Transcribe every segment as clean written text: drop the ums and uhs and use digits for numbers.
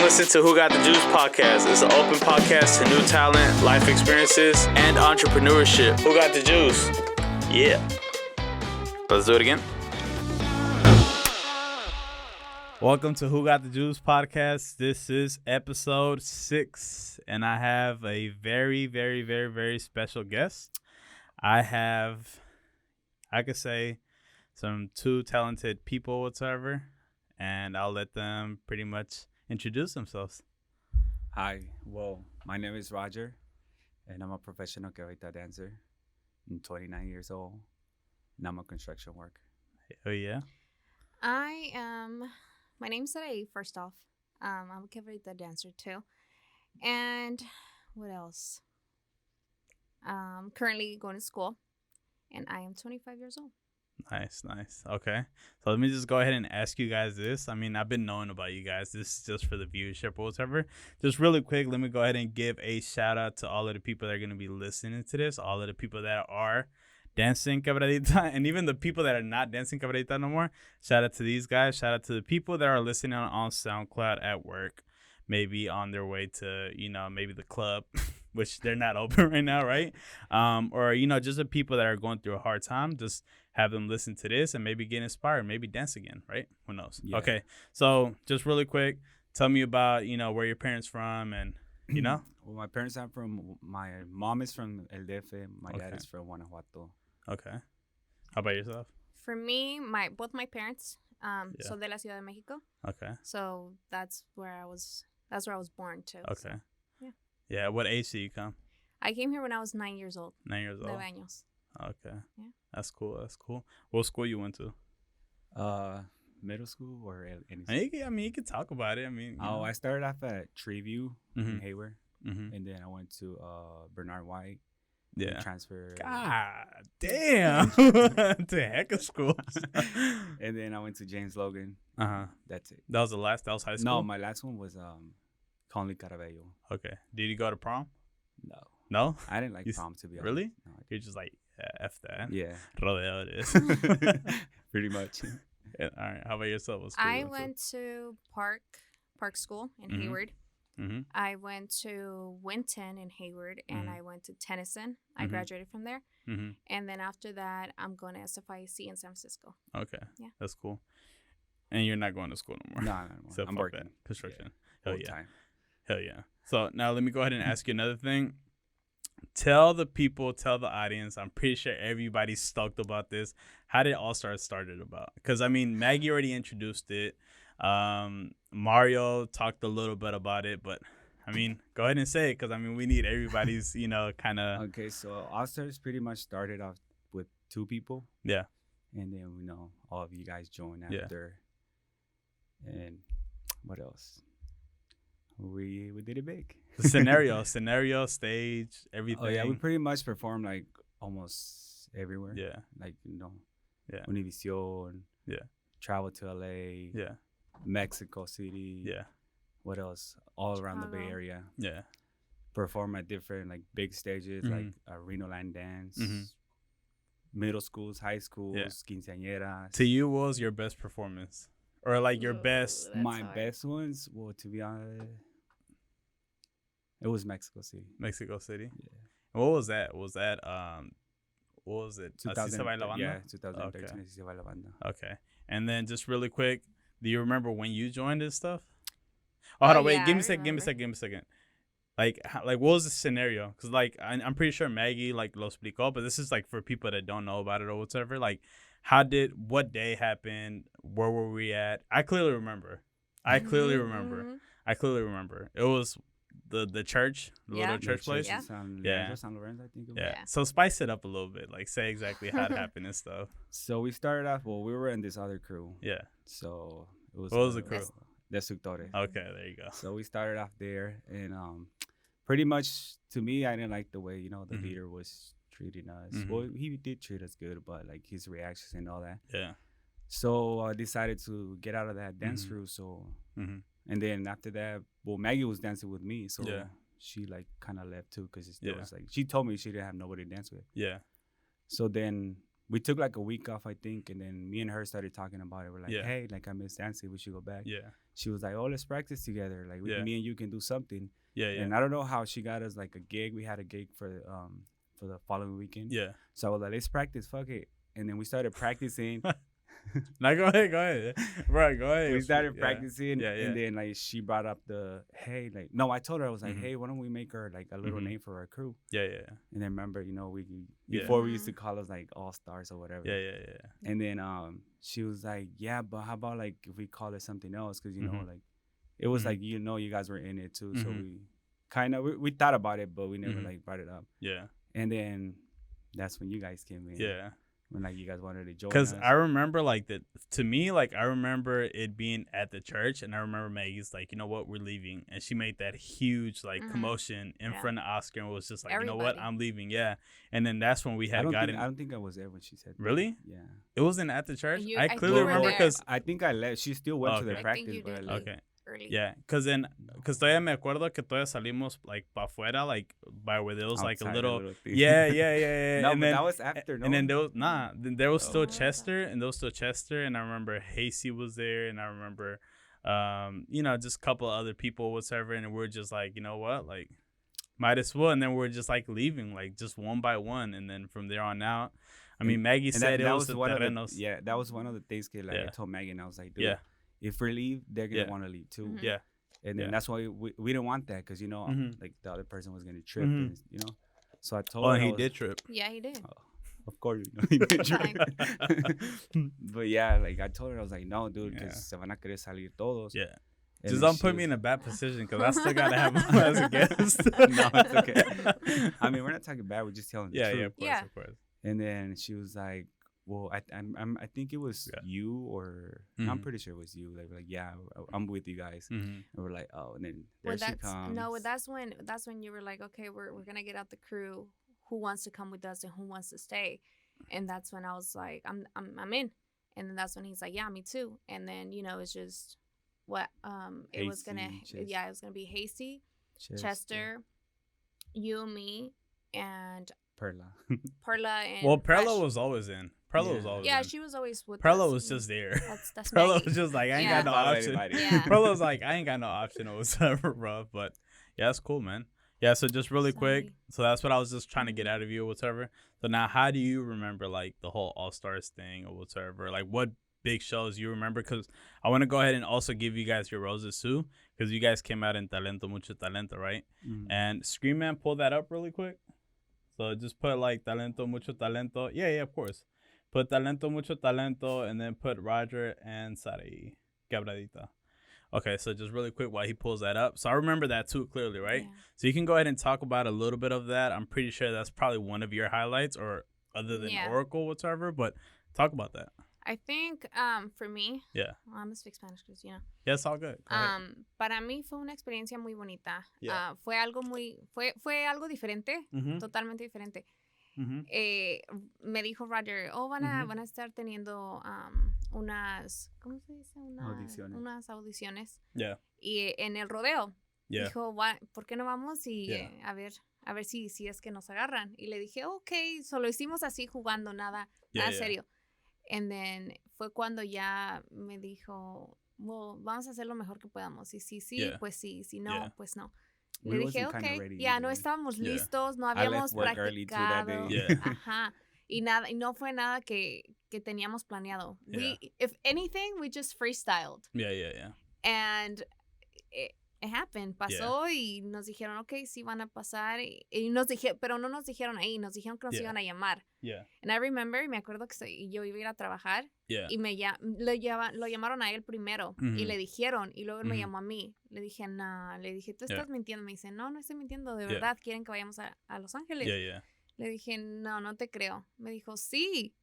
listening to Who Got the Juice podcast. It's an open podcast to new talent, life experiences, and entrepreneurship. Who got the juice? Yeah. Let's do it again. Welcome to Who Got the Juice podcast. This is episode 6, and I have a very special guest. I could say, some two talented people whatsoever, and I'll let them pretty much introduce themselves. Hi, well, my name is Roger, and I'm a professional cabrita dancer. I'm 29 years old, and I'm a construction worker. Oh, yeah? My name's Sarai, first off. I'm a cabrita dancer, too. And what else? Currently going to school, and I am 25 years old. Nice. Okay. So let me just go ahead and ask you guys this. I mean, I've been knowing about you guys. This is just for the viewership or whatever. Just really quick, let me go ahead and give a shout out to all of the people that are going to be listening to this, all of the people that are dancing quebradita, and even the people that are not dancing quebradita no more. Shout out to these guys. Shout out to the people that are listening on SoundCloud at work, maybe on their way to, maybe the club, which they're not open right now, right? Or, just the people that are going through a hard time. Just have them listen to this and maybe get inspired, maybe dance again, right? Who knows? Yeah. Okay, so just really quick, tell me about, where your parents from and, Well, my parents are my mom is from El DF, my dad is from Guanajuato. Okay. How about yourself? For me, both my parents, son de la Ciudad de México. Okay. So that's where I was born too. Okay. So, yeah. What age did you come? I came here when I was 9 years old. 9 years old? 9 años. Okay. Yeah. That's cool. What school you went to? Middle school or any school? You can talk about it. I started off at Treeview in Hayward, and then I went to Bernard White. Yeah. Transfer. God damn. To heck of schools. And then I went to James Logan. That's it. That was the last? That was high school? No, my last one was Conley Carabello. Okay. Did you go to prom? No. No? I didn't like prom, to be honest. Really? No, you're just like, F that. Yeah. Rodeo it is. Pretty much. Yeah, all right. How about yourself? What I went to Park School in Hayward. Mm-hmm. I went to Winton in Hayward, and I went to Tennyson. I graduated from there. Mm-hmm. And then after that, I'm going to SFIC in San Francisco. Okay. Yeah. That's cool. And you're not going to school no more? No. So I'm working. Construction. Yeah. Hell yeah. So now let me go ahead and ask you another thing. Tell the audience, I'm pretty sure everybody's stoked about this. How did All Stars started about? Because, Maggie already introduced it. Mario talked a little bit about it, but, go ahead and say it because, we need everybody's, kind of. Okay, so All Stars pretty much started off with 2 people. Yeah. And then, all of you guys joined after. Yeah. And what else? We did it big. The scenario, stage, everything. Oh, yeah, we pretty much performed, like, almost everywhere. Yeah. Like, yeah. Univision. Yeah. Travel to LA. Yeah. Mexico City. Yeah. What else? All around the Bay Area. Yeah. Perform at different, like, big stages, like Reno Land Dance. Middle schools, high schools, quinceañeras. To you, what was your best performance? Or, like, your best? My best ones, well, to be honest, it was Mexico City. Mexico City? Yeah. What was that? What was it? 2013. Yeah, 2013. Okay. Así se va la banda. Okay. And then just really quick, do you remember when you joined this stuff? Oh, hold on, wait. Give me a second. Like, what was the scenario? Because, like, I'm pretty sure Maggie, like, lo explicó, but this is, like, for people that don't know about it or whatever. Like, what day happened? Where were we at? I clearly remember. It was the church, the little church place. Yeah. San Lorenzo, I think. Yeah. So spice it up a little bit. Like, say exactly how it happened and stuff. So we started off, we were in this other crew. Yeah. So it was. What was the crew? Destructores. Okay, there you go. So we started off there, and pretty much to me, I didn't like the way the leader was treating us. Well, he did treat us good, but like his reactions and all that. Yeah. So I decided to get out of that dance crew. So, and then after that, Maggie was dancing with me, so she like kind of left too because it was like she told me she didn't have nobody to dance with. Yeah. So then we took like a week off, I think, and then me and her started talking about it. We're like, Yeah. hey, like I miss dancing, we should go back. Yeah. She was like, oh, let's practice together. Like Yeah. me and you can do something. Yeah. Yeah. And I don't know how she got us like a gig. We had a gig for the following weekend. Yeah. So I was like, let's practice, fuck it. And then we started practicing. Now go ahead. Right, go ahead. We started Yeah. practicing, Yeah, yeah. and then like she brought up hey, like no, I told her I was like, Mhm. hey, why don't we make her like a little Mhm. name for our crew? Yeah, yeah, And then remember, we Yeah. before we used to call us like All Stars or whatever. yeah, yeah, yeah. And then she was like, yeah, but how about like if we call it something else? Because Mhm. like it was Mhm. like you guys were in it too, so Mhm. we kind of we thought about it, but we never Mhm. like brought it up. Yeah, And then that's when you guys came in. yeah. When like you guys wanted to join Because us. I remember like that to me, like I remember it being at the church, and I remember Maggie's like, you know what, we're leaving, and she made that huge like Mhm. commotion in Yeah. front of Oscar and was just like, you know what, Everybody. I'm leaving, yeah. And then that's when we I had don't gotten. think I was there when she said that. Really? Yeah. It wasn't at the church. You- I I think clearly you were remember there. because I think I left. She still went to Okay. the I think practice, you but I did left. okay. Early. Yeah, because todavía me acuerdo que todavía salimos like pa afuera, like by where there was like a Outside, little, thing. yeah. No, and but then that was after. No, and then there was then there was still Oh. Chester, and I remember Hasty was there, and I remember, just a couple of other people, whatever, and we're just like, you know what, like, might as well, and then we're just like leaving, like just one by one, and then from there on out, I mean, Maggie And said it that was the one of the, terrenos. yeah, that was one of the things. Like I Yeah. told Megan, I was like, dude, Yeah. if we leave, they're gonna Yeah. want to leave too. Mhm. Yeah. And then Yeah. that's why we didn't want that because Mhm. like the other person was gonna trip, Mhm. and. So I told Oh, her and I he was- did trip. Yeah, he did. Of course, he did trip. But yeah, like I told her, I was like, no, dude, because se van a querer salir todos. Yeah. And Just then don't she put was- me in a bad position because I still gotta have him as a guest. No, it's okay. I mean, we're not talking bad. We're just telling the Yeah, truth. yeah, of course, Yeah. of course. And then she was like, "Well, I think it was Yeah. you, or no, I'm Mhm. pretty sure it was you." Like, we're like, yeah, I'm with you guys. Mhm. And we're like, oh, and then there Well, she that's comes. no. That's when you were like, okay, we're gonna get out the crew. Who wants to come with us and who wants to stay? And that's when I was like, I'm in. And then that's when he's like, yeah, me too. And then it's just what it was gonna Hasty, it was gonna be Hasty, Chester, Chester, you, me, and Perla. Perla and Well, Perla Fresh. was always in. Perla was Yeah. always Yeah, in. she was always with Perla us. was just there. That's Perla Maggie. was just like, I ain't Yeah. got no Follow option. anybody. Yeah. Perla was like, I ain't got no option or whatever, bro. But yeah, that's cool, man. Yeah, so just really quick. Sorry. So that's what I was just trying to get out of you or whatever. So now, how do you remember like the whole All Stars thing or whatever? Like, what big shows you remember? Because I want to go ahead and also give you guys your roses too, because you guys came out in Talento Mucho Talento, right? Mhm. And Scream Man, pull that up really quick. So just put like Talento Mucho Talento. Yeah, of course. Put Talento Mucho Talento and then put Roger and Sari Quebradita. Okay, so just really quick while he pulls that up. So I remember that too clearly, right? Yeah. So you can go ahead and talk about a little bit of that. I'm pretty sure that's probably one of your highlights, or other than Yeah. Oracle, whatever. But talk about that. I think for me, Yeah. well, I'm gonna speak Spanish because Yeah, it's all good. Go ahead. para mí fue una experiencia muy bonita. Yeah. Fue algo diferente, Mhm. totalmente diferente. Mhm. Me dijo Roger, van a estar teniendo unas, ¿cómo se dice? Audiciones. Unas audiciones. Yeah. Y en el rodeo. Yeah. Dijo, ¿por qué no vamos y Yeah. a ver si es que nos agarran? Y le dije, ok, solo hicimos así jugando, nada Yeah. serio. And then fue cuando ya me dijo, well, vamos a hacer lo mejor que podamos. Y sí, Yeah. pues sí, si no, Yeah. pues no. We Le dije, wasn't kinda ok, ready ya no either. estábamos Yeah. listos, no I left habíamos work early too that practicado. day. Yeah. Ajá. Y no fue nada que teníamos planeado. Yeah. If anything, we just freestyled. Yeah. And it happened, pasó y nos dijeron, ok, sí van a pasar. Y nos dijeron, pero no nos dijeron ahí, nos dijeron que nos Yeah. iban a llamar. Yeah. And I remember, me acuerdo que yo iba a ir a trabajar Yeah. y lo llamaron a él primero y Ujú. le dijeron y luego él me Ujú. llamó a mí. Le dije, no, le dije, tú Yeah. estás mintiendo. Me dice, no estoy mintiendo, de Yeah. verdad, quieren que vayamos a Los Ángeles. Yeah. Le dije, no te creo. Me dijo, sí.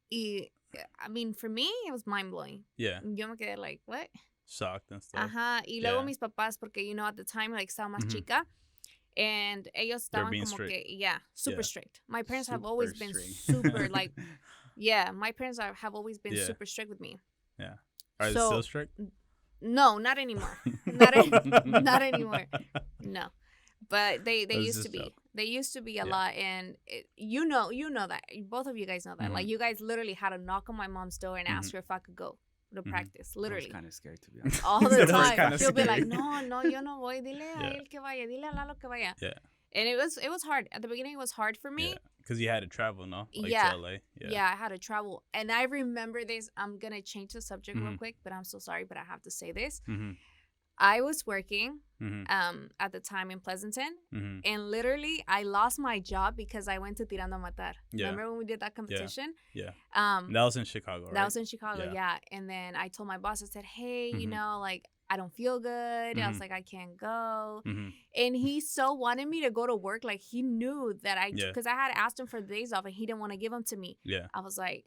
Y, I mean, for me, it was mind blowing. Yeah. Yo me quedé like, what? Shocked and stuff. Ajá. Y luego Yeah. mis papás, porque, at the time, like, estaba más Ujú. chica. And ellos estaban being como strict. que, super Yeah. strict. My parents have Super always been strict. super, like, yeah, my parents have always been Yeah. super strict with me. Yeah. Are they So- still strict? No, not anymore. Not anymore. No. But they That was used to just be. joke. They used to be a Yeah. lot, and you know that. Both of you guys know that. Mhm. Like, you guys literally had to knock on my mom's door and ask her if I could go to Mhm. practice. I was Literally. kind of scared to be honest. All the That was time. kinda She'll be scary. like, no, yo no voy. Dile a Yeah. él que vaya. Dile a Lalo que vaya. Yeah. And it was hard. At the beginning, it was hard for me. Yeah. Because you had to travel, no? Like Yeah. to LA. Yeah. I had to travel. And I remember this. I'm going to change the subject real Mhm. quick, but I'm so sorry, but I have to say this. Mm-hmm. I was working Mm-hmm. at the time in Pleasanton, Mm-hmm. and literally I lost my job because I went to Tirando a Matar. Yeah. Remember when we did that competition? Yeah. Um, That was in Chicago, right? that was in Chicago, Yeah. yeah. And then I told my boss, I said, hey, you Mhm. know, like, I don't feel good. I was Mhm. like, I can't go. Mm-hmm. And he so wanted me to go to work. Like, he knew that Yeah. because I had asked him for the days off and he didn't want to give them to me. Yeah. I was like,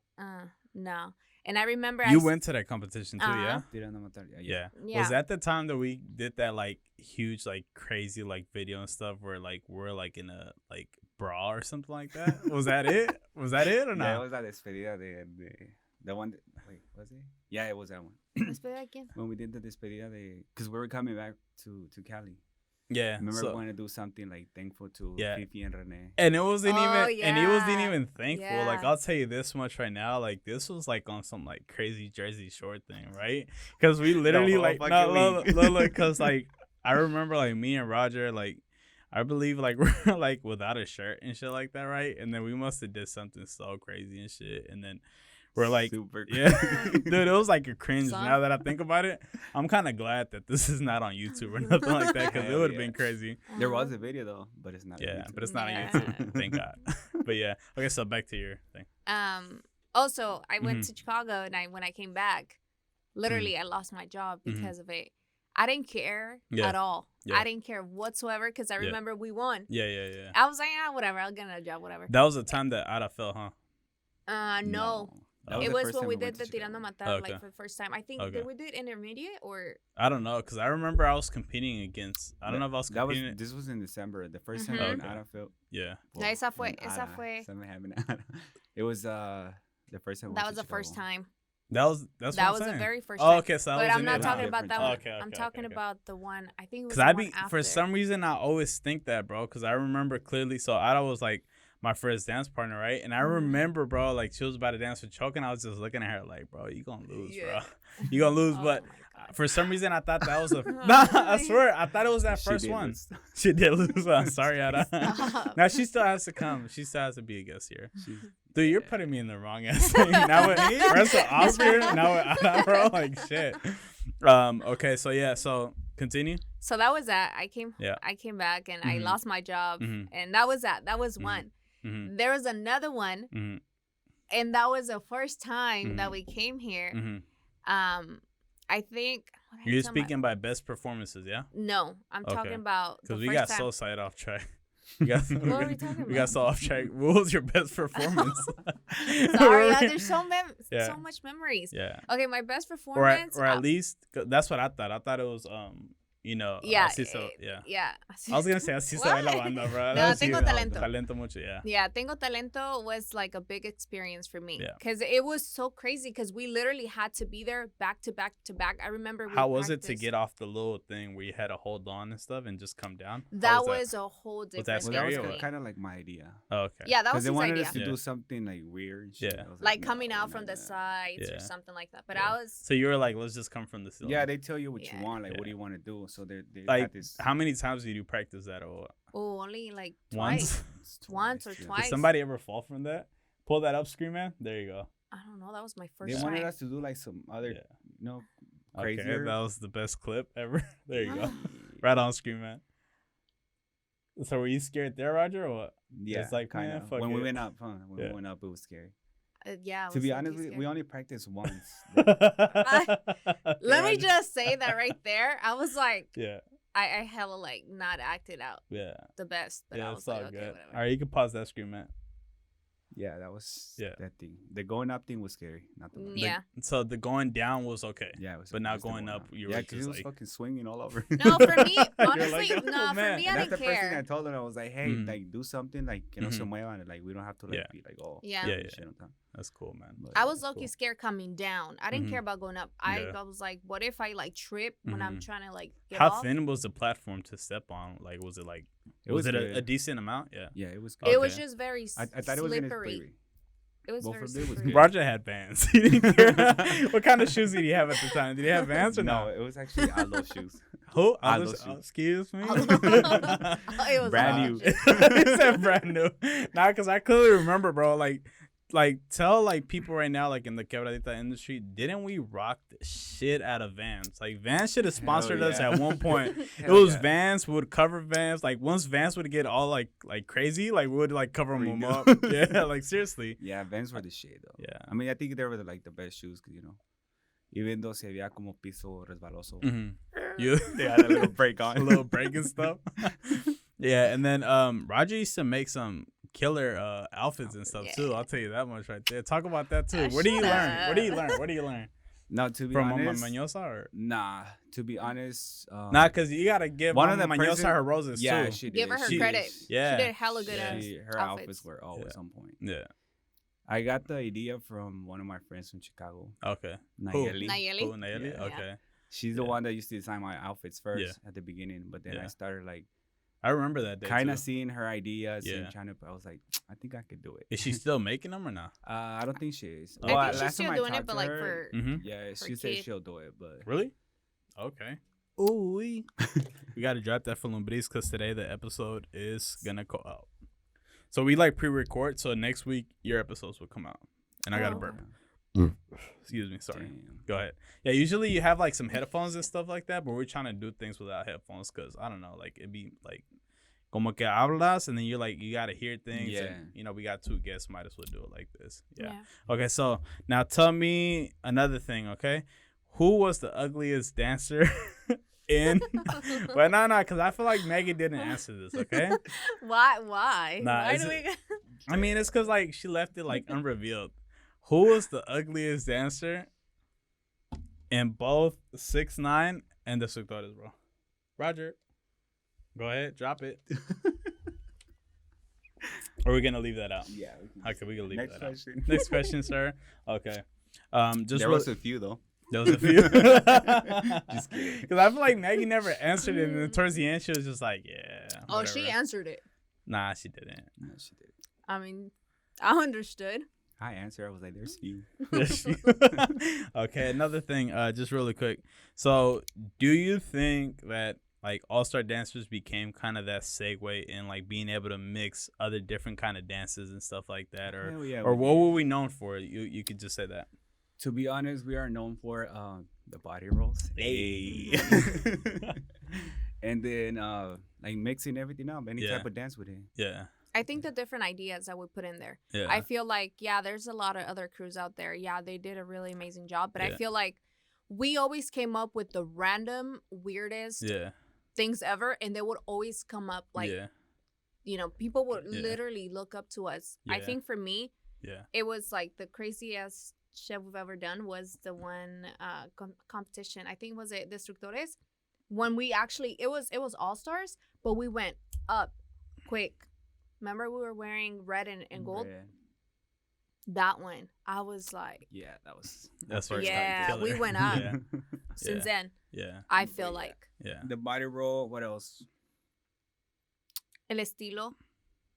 no. And I remember You went to that competition too, yeah? Tirando a matar. Yeah. Yeah. Was that the time that we did that like huge, like crazy, like video and stuff where like we're like in a like bra or something like that? Was that it? Was that it or Yeah, it not? was la despedida the one. Wait, was it? Yeah, it was that one. Despedida de quién? When we did the despedida, because we were coming back to Cali. Yeah. Remember, so- we wanted to do something like thankful to Yeah. Fifi and Rene. And it wasn't Oh, even, and he wasn't yeah. even thankful. Like Yeah. I'll tell you this much right now, like this was like on some like crazy Jersey Shore thing, right? Because we literally whole like fucking no, week. look, because like I remember like me and Roger, like I believe like we're like without a shirt and shit like that, right? And then we must have did something so crazy and shit, and then we're like, Super yeah, dude, it was like a cringe. Son. Now that I think about it, I'm kind of glad that this is not on YouTube or nothing like that, because it Hell would have yeah. been crazy. There Uh-huh. was a video though, but it's not. on Yeah, YouTube. but it's not Yeah. on YouTube. Thank God. But yeah, okay. So back to your thing. Also, I went Mhm. to Chicago, and when I came back, literally I lost my job Mhm. because of it. I didn't care Yeah. at all. Yeah. I didn't care whatsoever because I Yeah. remember we won. Yeah. I was like, whatever, I'll get another job, whatever. That was the time that Ada fell, huh? No. That It the was first when time we went did the to Chicago. Tirando Matar, Okay. like for the first time. I think, Okay. did we do it intermediate or? I don't know, because I remember I was competing against. I don't know if I was That was competing. this was in December. The first time Mhm. when Okay. Ada felt. Yeah. No, esa fue- when esa Ada- fue- something happened to Ada. It was the first time. we That went was to the first Chicago. time. That's That what was I'm the saying. very first Oh, time. okay, so that But was I'm in not it. talking Wow. about that Oh, one. okay, I'm okay, talking okay. about the one. I think it was Because the I one be after. for some reason I always think that, bro. Because I remember clearly. So Ada was like my first dance partner, right? And I Mhm. remember, bro, like she was about to dance with Choke, and I was just looking at her like, bro, you gonna lose, Yeah. bro. You gonna lose. Oh But my God. for some reason, I thought that was a. Oh Nah, I my- swear, I thought it was that She first did one. lose. She did lose. I'm sorry, Ada. Stop. Now she still has to come. She still has to be a guest here. She's- Dude, you're putting me in the wrong ass thing. Now with rest of Oscar, now with Ada, bro, like shit. Okay, so yeah, so continue. So that was that. I came back and I Mhm. lost my job, Mhm. and that was that. That was Mhm. one. Mm-hmm. There was another one, Mm-hmm. and that was the first time that Mhm. we came here. Mm-hmm. I think. what did I You're tell my- speaking by best performances, yeah? No, I'm Okay. talking about the Because we first got time. so side off track. We got, What were we talking we got about? so off track. What was your best performance? Sorry, there's so Yeah. so much memories. Yeah. Okay, my best Or performance. at least that's what I thought. I thought it was Yeah, así so, yeah. yeah. I was gonna say así se ve la What? banda, bro. No, That's Tengo it. Talento. Talento mucho, yeah. Yeah, Tengo Talento was like a big experience for me Yeah. because it was so crazy because we literally had to be there back to back to back. I remember. How was it to get off the little thing where you had to hold on and stuff and just come down? How That was was a whole different. that Well, that was scary or what? kind of like my idea. Oh, okay. Yeah, that Because was they his wanted idea. us to Yeah. do something like weird. And shit. Yeah. I was Like no, coming out we're from not the gonna- sides Yeah. or something like that. But Yeah. I was. So you were like, let's just come from the ceiling. Yeah, they tell you what Yeah. you want. Like, Yeah. what do you want to do? So they Like, got this. how many times did you practice that or what? Oh, only like Once? twice. Once or yeah. twice. Did somebody ever fall from that? Pull that up, Scream Man. There you go. I don't know. That was my They first wanted time. us to do like some other, Yeah. you know, Okay, crazier. that was the best clip ever. There you go. Ah. Right on, Scream Man. So were you scared there, Roger, or what? Yeah, It's like, kind man, of. fuck When we it. went up, huh? When Yeah. we went up, it was scary. Yeah. I To be was honest, low-key we scared. only practiced once. Let me just say that right there. I was like, Yeah, I hella like not acted out yeah. the best, but I Yeah, was it's all like, okay, good. whatever. All right, you can pause that, Scream Man. Yeah, that was Yeah. that thing. The going up thing was scary. Not the one. Yeah. So the going down was okay. Yeah, it was. But now just the going one up, you yeah, were 'cause just it was like- fucking swinging all over. No, for me, You're honestly, like, no, oh, for man. me, And I that's the didn't first thing I care. told them. I was like, hey, Mhm. like do something, like que no se Mhm. muevan, like we don't have to like Yeah. be like oh Yeah. Yeah, yeah. shit on time. That's cool, man. But I yeah, was it's low-key cool. scared coming down. I didn't Mhm. care about going up. I Yeah. was like, what if I like trip when I'm Mhm. trying to like get How off? thin was the platform to step on? Like, was it like Was it good. a decent amount? Yeah. Yeah, it was good. It was Okay. just very I thought it was gonna slippery. be. It was Well, very for me, it was slippery. good. Roger had Vans. He didn't care. What kind of shoes did he have at the time? Did he have Vans or No, no? it was actually Alo shoes. Who? Alo Others- shoes. excuse me. It was Brand all new. just- He said brand new. Nah, because I clearly remember, bro. Like tell like people right now, like in the quebradita industry, didn't we rock the shit out of Vans? Like Vans should have sponsored us yeah. at one point. It Hell was yeah. Vans. We would cover Vans. Like once Vans would get all like crazy, like we would like cover them Redo. up. Yeah, like seriously. Yeah, Vans were the shit though. Yeah. I mean, I think they were like the best shoes, 'cause, you know, even though se veía como piso resbaloso, Mm-hmm. You they had a little break on, a little break and stuff. Yeah, and then Roger used to make some killer outfits and stuff too. Yeah. I'll tell you that much right there. Talk about that too. Oh, Where do you shut learn? Where do you up. learn? Where do you learn? No, to be From Mama honest, Mañosa or nah. To be honest, nah? Because you gotta give one of Mama the Mañosa person- her roses yeah, too. she did. Give her her She- credit. Yeah. She did hella good Yeah. ass her outfits. outfits were always Yeah. on point. Yeah. I got the idea from one of my friends from Chicago, Okay. Nayeli. Nayeli. Cool, Nayeli? Yeah. Okay. She's the Yeah. one that used to design my outfits first Yeah. at the beginning, but then Yeah. I started like I remember that day. kind too. of seeing her ideas Yeah. and trying to. I was like, I think I could do it. Is she still making them or not? I don't think she is. I I Well, think she's last still time I doing it, talked but to like her, for Mm-hmm. yeah, for she said kid. she'll do it, but Really? Okay. Ooh, we gotta drop that for Lumbris because today the episode is gonna go out. So we like pre-record, so next week your episodes will come out, and I got to Oh. burp. Excuse me, sorry. Damn. Go ahead. Yeah, usually you have like some headphones and stuff like that, but we're trying to do things without headphones because I don't know, like it'd be like como que hablas, and then you're like you gotta hear things. Yeah. And, you know, we got two guests, might as well do it like this. Yeah. Yeah. Okay, so now tell me another thing, okay? Who was the ugliest dancer in? Well, no, because I feel like Maggie didn't answer this, okay? Why? Nah, Why is do it- we? I mean, it's because like she left it like unrevealed. Who was the ugliest dancer in both 6ix9ine and Destructores, bro? Roger, go ahead, drop it. Or are we gonna leave that out? Yeah. Okay, we can leave Next that question. out. Next question, sir. Okay. Just there real- was a few though. There was a few. Just kidding. Because I feel like Maggie never answered it, and then towards the end she was just like, "Yeah." Oh, she whatever. answered it. Nah, she didn't. No, she did. I mean, I understood. I answered. I was like, "There's few." Okay, another thing, just really quick. So, do you think that like all-star dancers became kind of that segue in like being able to mix other different kind of dances and stuff like that, or Hell yeah, or we what did. were we known for? You could just say that. To be honest, we are known for the body rolls. Hey. And then like mixing everything up, any Yeah. type of dance with it. Yeah, I think the different ideas that we put in there. yeah, I feel like, yeah, there's a lot of other crews out there. Yeah, they did a really amazing job. But Yeah. I feel like we always came up with the random, weirdest yeah, things ever. And they would always come up like, yeah, you know, people would Yeah. literally look up to us. I Yeah. think for me, yeah. it was like the craziest shit we've ever done was the one competition. I think was it Destructores, when we actually it was all stars, but we went up quick. Remember we were wearing red and gold. Red. That one, I was like, Yeah, that was That's the your first Yeah, time. we went up. Yeah, since Yeah. then, yeah, I feel Yeah. like yeah. The body roll. What else? el estilo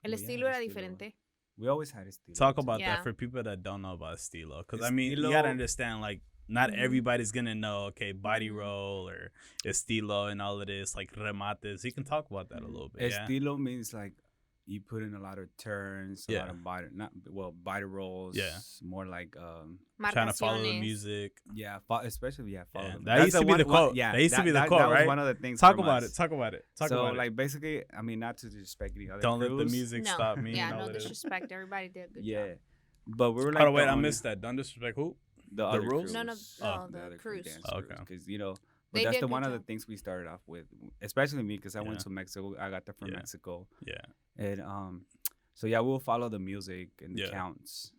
Oh, yeah, estilo era estilo. diferente. We always had a steel. Talk about Yeah. that for people that don't know about Estilo, because I mean, you Estilo- gotta understand, like, not Mhm. everybody's gonna know, okay, body Mhm. roll or Estilo and all of this, like remates. You can talk about that a little bit. Yeah, Estilo means like you put in a lot of turns, a Yeah. lot of body rolls. Yeah. More like trying to follow the Marcaciones. music. especially follow. Yeah. them. That That's used to be one- the quote. one- Yeah, That used to be the that quote, was right? one of the things. Talk from about us. it. Talk about it. Talk So about like it. basically, I mean, not to disrespect any other. Don't let the crews, music No. stop me. Yeah, and all no of this. disrespect. Everybody did a good Yeah, job. but we were like. Oh wait, the I only- missed that. Don't disrespect who? The other rules? crews. No, no, Oh. the other cruise. dance Okay. Because but They that's did the good one of the job. things we started off with, especially me, because I went Yeah. to Mexico. I got that from Yeah. Mexico, Yeah, and so yeah, we'll follow the music and the Yeah. counts.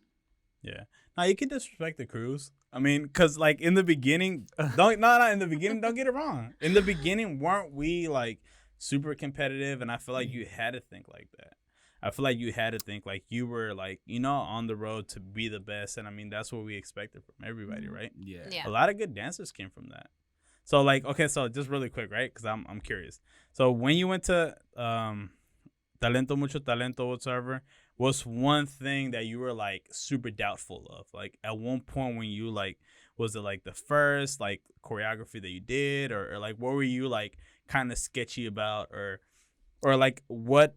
yeah. Now you can disrespect the crews. I mean, cause like in the beginning, not in the beginning. Don't get it wrong. In the beginning, weren't we like super competitive? And I feel like you had to think like that. I feel like you had to think like you were like, on the road to be the best. And I mean, that's what we expected from everybody, Mhm. right? Yeah. Yeah. A lot of good dancers came from that. So like, okay, so just really quick, right? Because I'm curious. So when you went to Talento, mucho talento, whatsoever. What's one thing that you were like super doubtful of? Like at one point when you like, was it like the first like choreography that you did, or like what were you like kind of sketchy about, or like what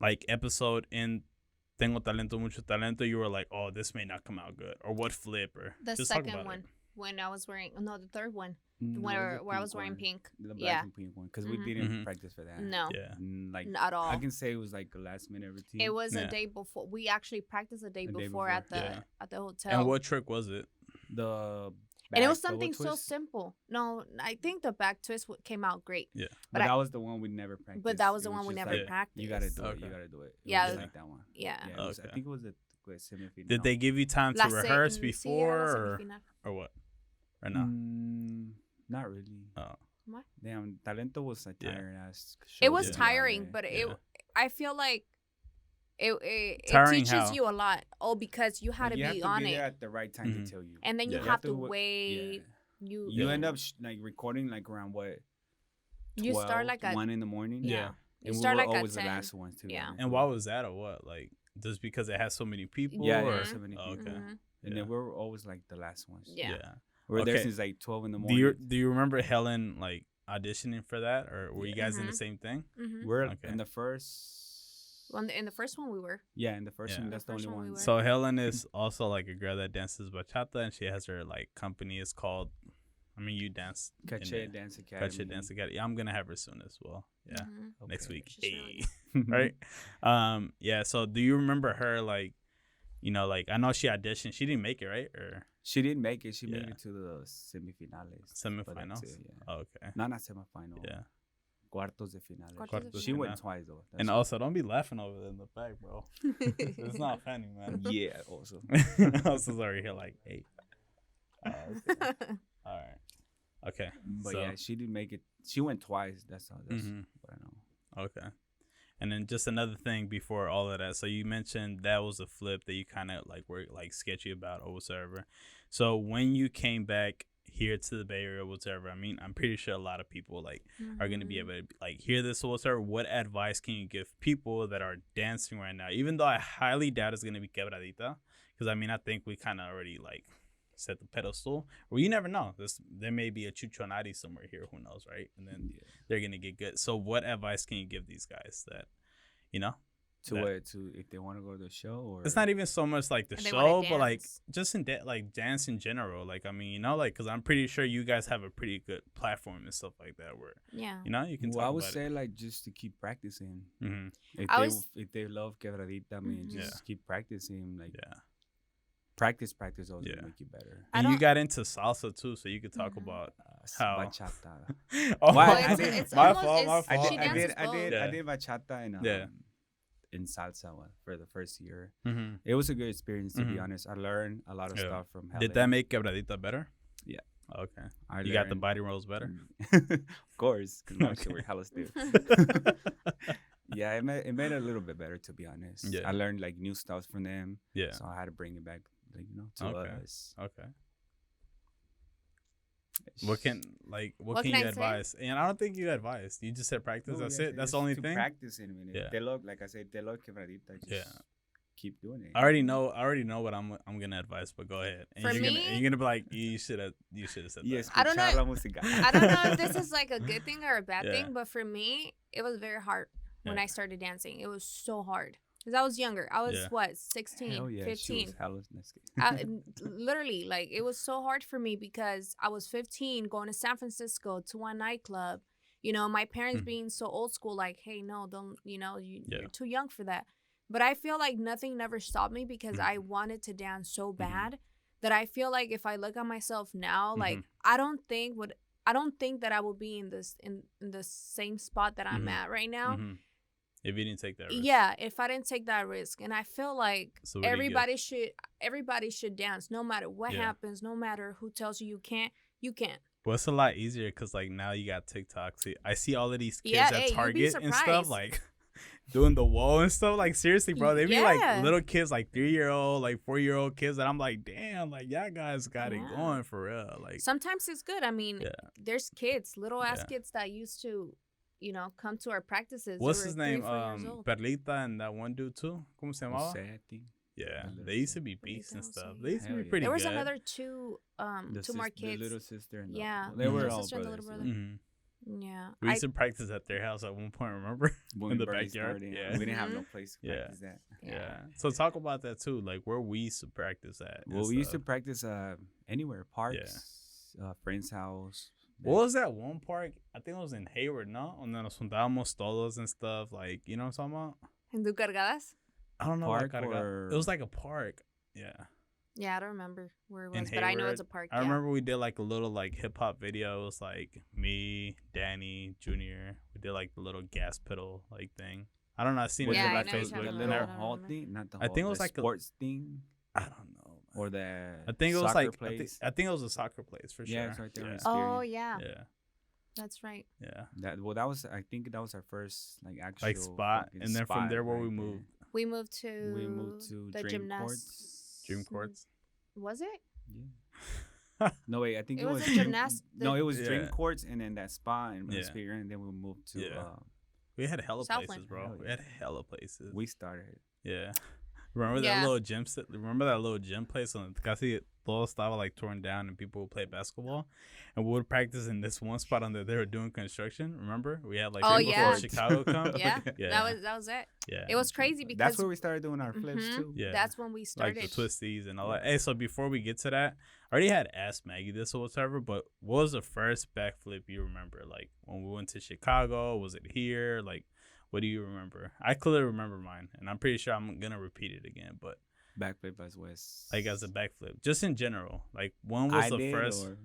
like episode in Tengo Talento, Mucho Talento you were like, oh, this may not come out good, or what flip, or The just talk second about one it. when I was wearing the third one No, it was where the I was pink wearing one. pink. The black Yeah. and pink one, because Mhm. we didn't Mhm. practice for that. No, Yeah. Like not at all. I can say it was like a last minute routine. It was Yeah. a day before. We actually practiced a day A day before before. at the Yeah. at the hotel. And what trick was it? the And it was back double something so twist, simple. No, I think the back twist came out great. Yeah. but but I- that was the one we never practiced. But that was It the one we just never Yeah. practiced. You gotta do it. Okay. You gotta do it. It Yeah. was just like that one. Yeah. it was, I Okay. think it was the semifinal. Did they give you time to La se- rehearse sí, before, era la or, semifinal. or what? Or no? Not really. Oh. What? Damn, Talento was a Yeah. tiring ass. It show was to be tiring, honest. but Yeah. I feel like it Tiring teaches how? you a lot. Oh, because you had Like, to you be have on be it, there at the right time Mhm. to tell you. and then Yeah. you You have have to to wo- wait. Yeah. You You Yeah. end up like recording like around what? you start 12, like at 1 in the morning. yeah. Yeah. You And we start were like at always 10. the last ones too. Yeah. And why was that, or what? Like just because it has so many people? Yeah, or? there were so many Oh, people. okay. Mhm. And Yeah. then we were always like the last ones. Yeah. We were there Okay. since like 12 in the Do morning. you remember Helen like auditioning for that, or were you guys in the Mhm. same thing? Mhm. We're Okay. in the first. Well, in the first one we were. Yeah, in the first Yeah. one, that's the first only one we one. were. So Helen is also like a girl that dances bachata, and she has her like company. It's called, I mean, you dance in Cache there. Dance Academy. Cache Dance Academy. I'm gonna have her soon as well. Yeah, Mhm. next Okay. week. She's really Hey. Right. Yeah. So do you remember her like, like I know she auditioned. She didn't make it, right? Or She didn't make it. She made Yeah. it to the semifinales. but that's semifinals? it, yeah. Oh, okay. No, not semifinal. Yeah. Cuartos de finales. Cuartos de She went finales. twice though. And also, don't be laughing over there in the back, bro. It's not funny, man. yeah, also. Also, sorry. Here, like, hey. Okay. All right. Okay. But so, yeah, she didn't make it. She went twice. That's all. That's Mhm. what I know. Okay. And then just another thing before all of that. So you mentioned that was a flip that you kind of like were like sketchy about or whatever. So when you came back here to the Bay Area or whatever, I mean, I'm pretty sure a lot of people like are going to be Mhm. able to like hear this or whatever. What advice can you give people that are dancing right now? Even though I highly doubt it's going to be quebradita, because I mean, I think we kind of already like set the pedestal. Well, you never know. There may be a chuchonari somewhere here. Who knows, right? And then Yeah. they're gonna get good. So, what advice can you give these guys that, To that- what? To if they want to go to the show or it's not even so much like the And they wanna show, but like dance. just in like dance in general. Like, I mean, like, because I'm pretty sure you guys have a pretty good platform and stuff like that where, Yeah. you can Well, talk I would about say like just to keep practicing. it. Mm-hmm. If I they was- if they love quebradita, I mean, Mhm. just Yeah. keep practicing. Like Yeah. practice always Yeah. gonna make you better. I And you don't- got into salsa too, so you could talk Mhm. about How? how. Bachata. Oh, Why? Well, I it's, did- it's my almost, fault, my it's, fault. she I dances did I both. did Yeah. I did bachata Yeah. in salsa for the first year. Mm-hmm. It was a good experience to be Mhm. honest. I learned a lot of Yeah. stuff from Helen. Did that make quebradita better? Yeah. Okay. I You got the learned- body rolls better? of course, because my shit Okay. were hella stiff. Yeah, it made it a little bit better to be honest. Yeah. I learned like new stuff from them. Yeah. So I had to bring it back, like to Okay. us. Okay. What can What can can you I say? advise? And I don't think you advised. You just said practice. No, That's yeah, it. That's just the only to thing. practice it. I mean, Yeah. if they look, like I said, they look quebradita. Just Yeah. keep doing it. I already know what I'm gonna advise, but go ahead. And For you're me- gonna be like, you should have said Yes, that. I don't know- escuchar la música. I don't know if this is like a good thing or a bad Yeah. thing, but for me, it was very hard when Yeah. I started dancing. It was so hard because I was younger. I was Yeah. what 16, Hell yeah, 15. She was hella nasty. Literally, like it was so hard for me because I was 15 going to San Francisco to one nightclub. My parents Mhm. being so old school, like, hey, no, don't, Yeah. you're too young for that. But I feel like nothing never stopped me because Mhm. I wanted to dance so bad that I feel like if I look at myself now, like Mhm. I don't think that I will be in the same spot that I'm Mhm. at right now. Mhm. If you didn't take that risk. Yeah, if I didn't take that risk. And I feel like So what do you get? everybody should dance no matter what Yeah. happens, no matter who tells you can't, you can't. Well, it's a lot easier because like now you got TikTok. See, I see all of these kids Yeah, at hey, you'd be Target and stuff surprised. like doing the wall and stuff. Like seriously, bro, they be Yeah. like little kids, like 3-year-old, like 4-year-old kids, and I'm like, damn, like y'all guys got it Yeah. going for real. Like, Sometimes it's good. I mean, Yeah. there's kids, little ass Yeah. kids that used to, come to our practices. What's They were his 3, name? 4 years old. Perlita and that one dude too. ¿Cómo se llamaba? Jose, I think. Yeah, Perlita. they used to be beasts and Perlita, stuff. Jose. They used to Hell be yeah. pretty There was good. another two more The kids. little sister and Yeah. they Mhm. were Little all sister and the brothers. little yeah. brother. Mhm. Yeah. We used to practice at their house at one point. Remember? When In we the barely backyard, started, yeah. we didn't have no Mhm. place to Yeah. practice that. Yeah. So talk about that too, like where we used to practice at. and Well, we used to stuff. practice anywhere, parks, friend's house. What was that one park? I think it was in Hayward, no? Donde nos juntábamos todos and stuff. Like, you know what I'm talking about? ¿En tu cargadas? I don't know. Park Like, or- it was like a park. Yeah. Yeah, I don't remember where it In was, but I know Hayward. it's a park. I yeah. remember we did like a little like hip hop video. It was like me, Danny, Junior. We did like the little gas pedal like thing. I don't know. I seen Was it Yeah, on I my know the what you're Facebook. talking little and about. I- hall remember. thing? Not the I hall, think it was the like a- sports thing I don't know. or the I think it was soccer like place. I think it was a soccer place for sure. Yeah, it's right there on Yeah. the Spirit. Oh, yeah. Yeah. That's right. Yeah. I think that was our first like actual Like spot, fucking and then from spot there where we right there. moved, We moved to We moved to the Dream gymnast. Courts. Dream Courts. Was it? Yeah. No wait, I think It it was was a gymnast- No, it was Yeah. Dream Courts and then that spa and Yeah. Spirit, and then we moved to. Yeah. We had hella Southland. places, bro. Hell We yeah. had hella places. We started. Yeah. Remember that Yeah. little gym? Remember that little gym place on casi todo estaba like torn down and people would play basketball, and we would practice in this one spot under they were doing construction. Remember we had like Oh, right yeah. before Chicago come. Yeah. Yeah. That was it. Yeah. It was crazy because That's where we started doing our flips Mhm. too. Yeah. that's when we like started. the twisties and all that. Hey, so before we get to that, I already had asked Maggie this or whatever, but what was the first backflip you remember? Like when we went to Chicago, was it here? Like, what do you remember? I clearly remember mine, and I'm pretty sure I'm gonna repeat it again, but Backflip as West. like as a backflip, just in general. Like when was I the did, first? or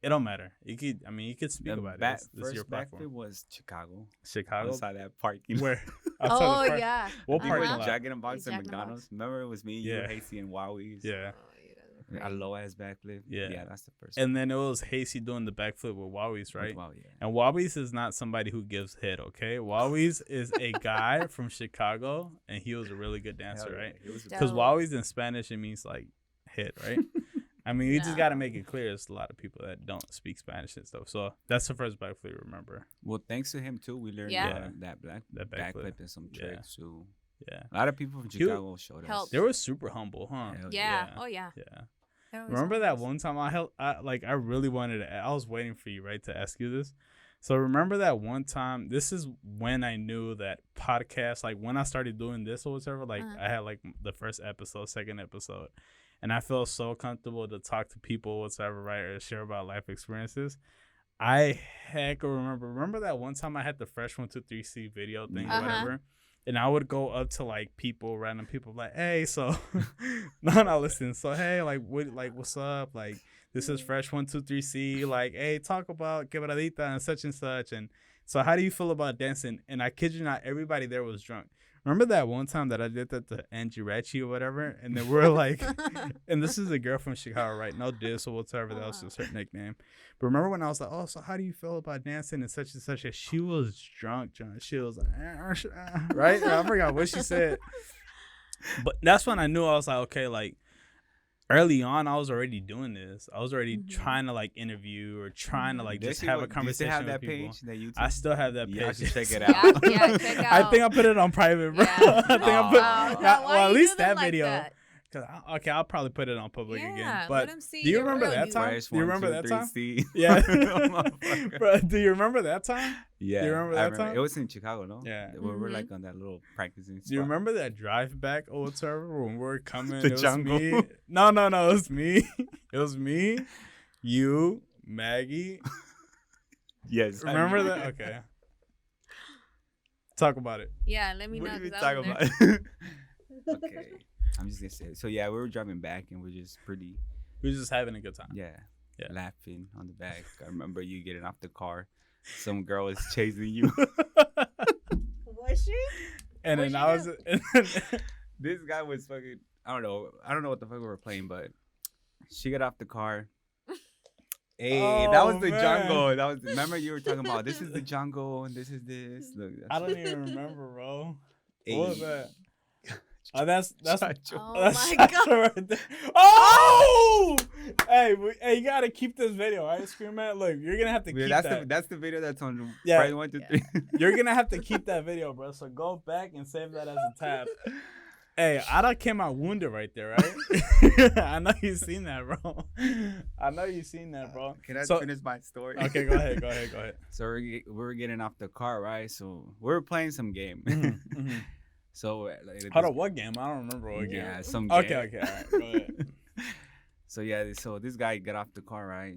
It don't matter. You could speak the about it. back- This is first your backflip platform. was Chicago. Chicago. Outside that parking. Where? Oh Outside the park? yeah. What We parking were Uh-huh. lot? Jack in the Box and Jack in the Box. McDonald's. Remember, it was me, you, Yeah. Hasty, and Wowie's. Yeah. A low ass backflip. Yeah. that's the first. And then it was Hasty doing the backflip with Wowie's, one. right? Wow, yeah. And Wobbies is not somebody who gives head, okay? Wobbies is a guy from Chicago, and he was a really good dancer, Hell yeah. right? It was Dope. Because Wobbies in Spanish, it means like hit, right? I mean, you just got to make it clear. There's a lot of people that don't speak Spanish and stuff. So that's the first backflip you remember. Well, thanks to him too, we learned Yeah. that That backflip backflip. and some Yeah. tricks too. Yeah. A lot of people from He- Chicago showed us. Helped. They were super humble, huh? Hell Yeah. Yeah. Oh yeah. Yeah. That was Remember that awesome. one time I really wanted to, I was waiting for you, right, to ask you this. So remember that one time, this is when I knew that podcast, like when I started doing this or whatever, like Uh-huh. I had like the first episode, second episode, and I felt so comfortable to talk to people, whatever, right, or share about life experiences. I heck remember that one time I had the Fresh 123C video thing or Uh-huh. whatever. And I would go up to like random people, like, hey, so no, listen. So hey, what's up? Like, this is Fresh 123C. Like, hey, talk about quebradita and such. And so how do you feel about dancing? And I kid you not, everybody there was drunk. Remember that one time that I did that to Angie Ratchie or whatever? And then we're like, and this is a girl from Chicago, right? No diss or whatever. That was just her nickname. But remember when I was like, oh, so how do you feel about dancing and such? And she was drunk. She was like, right? I forgot what she said. But that's when I knew I was like, okay, like early on, I was already doing this. I was already Mhm. trying to like interview or trying to like Does just she have a do you conversation still have with that people. page, that YouTube? I still have that page. Yeah, I should check it Yeah, out. yeah, check I out. think I put it on private, bro. Yeah. I think I put Wow, yeah, now, why well, at you least do them that like video. that? Okay, I'll probably put it on public Yeah, again. let But 'em see do you your remember real that you. time? Fresh Do you remember 1, that 2, time? 3C. Yeah, Motherfucker. bro. Do you remember that time? Yeah, you remember I that time? It was in Chicago, no? Yeah. We were Mhm. like on that little practicing spot. Do you remember that drive back or whatever when we were coming? The it was jungle? me. No, it was me. It was me, you, Maggie. Yes. I Remember remember. that? Okay. Talk about it. Yeah, let me What know. are you 'cause I talking was there. about? Okay. I'm just gonna say. So yeah, we were driving back and we're just pretty, We were just having a good time. yeah, Yeah. laughing on the back. I remember you getting off the car. Some girl was chasing you. Was she? And then What'd I you was. do? And then, This guy was fucking. I don't know what the fuck we were playing, but she got off the car. Hey, that was Oh, the man. jungle. That was. Remember you were talking about this is the jungle and this is this. Look, I don't even remember, bro. Hey. What was that? Oh, that's Oh that's my Sasha God. right there. Oh, hey, hey, you gotta keep this video, right, Scream Man? Look, you're gonna have to keep that. That's the video that's on Yeah. Friday 1 to 3. You're gonna have to keep that video, bro. So go back and save that as a tab. Hey, I done came out wounded right there, right? I know you seen that, bro. I know you seen that, bro. Can I So- finish my story? Okay, go ahead. So we're getting off the car, right? So we're playing some game. Mhm. So Hold on, what game? I don't remember what game. yeah, some game. Okay, all right, go ahead. So yeah, so this guy got off the car, right?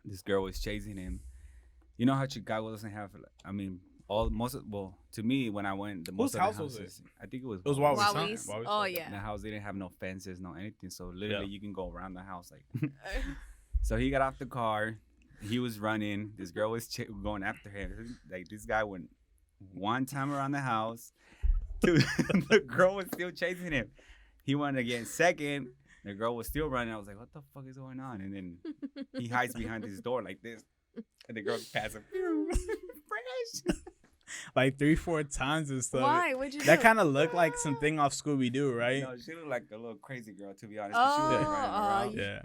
This girl was chasing him. You know how Chicago doesn't have, I mean, to me when I went, most Whose of house the was houses, I think it was. It was Wowie's, huh? Wowie's. Wowie's, Oh, okay. yeah. The house didn't have no fences, no anything. So literally, Yeah. you can go around the house like. So he got off the car. He was running. This girl was going after him. Like this guy went one time around the house. Two, the girl was still chasing him. He went again second. The girl was still running. I was like, "What the fuck is going on?" And then he hides behind his door like this, and the girl passes him. Fresh. Like 3-4 times and stuff. Why? What'd you do? That kind of looked like something off Scooby Doo, right? No, she looked like a little crazy girl, to be honest. 'cause she was Oh, running oh, around. Yeah.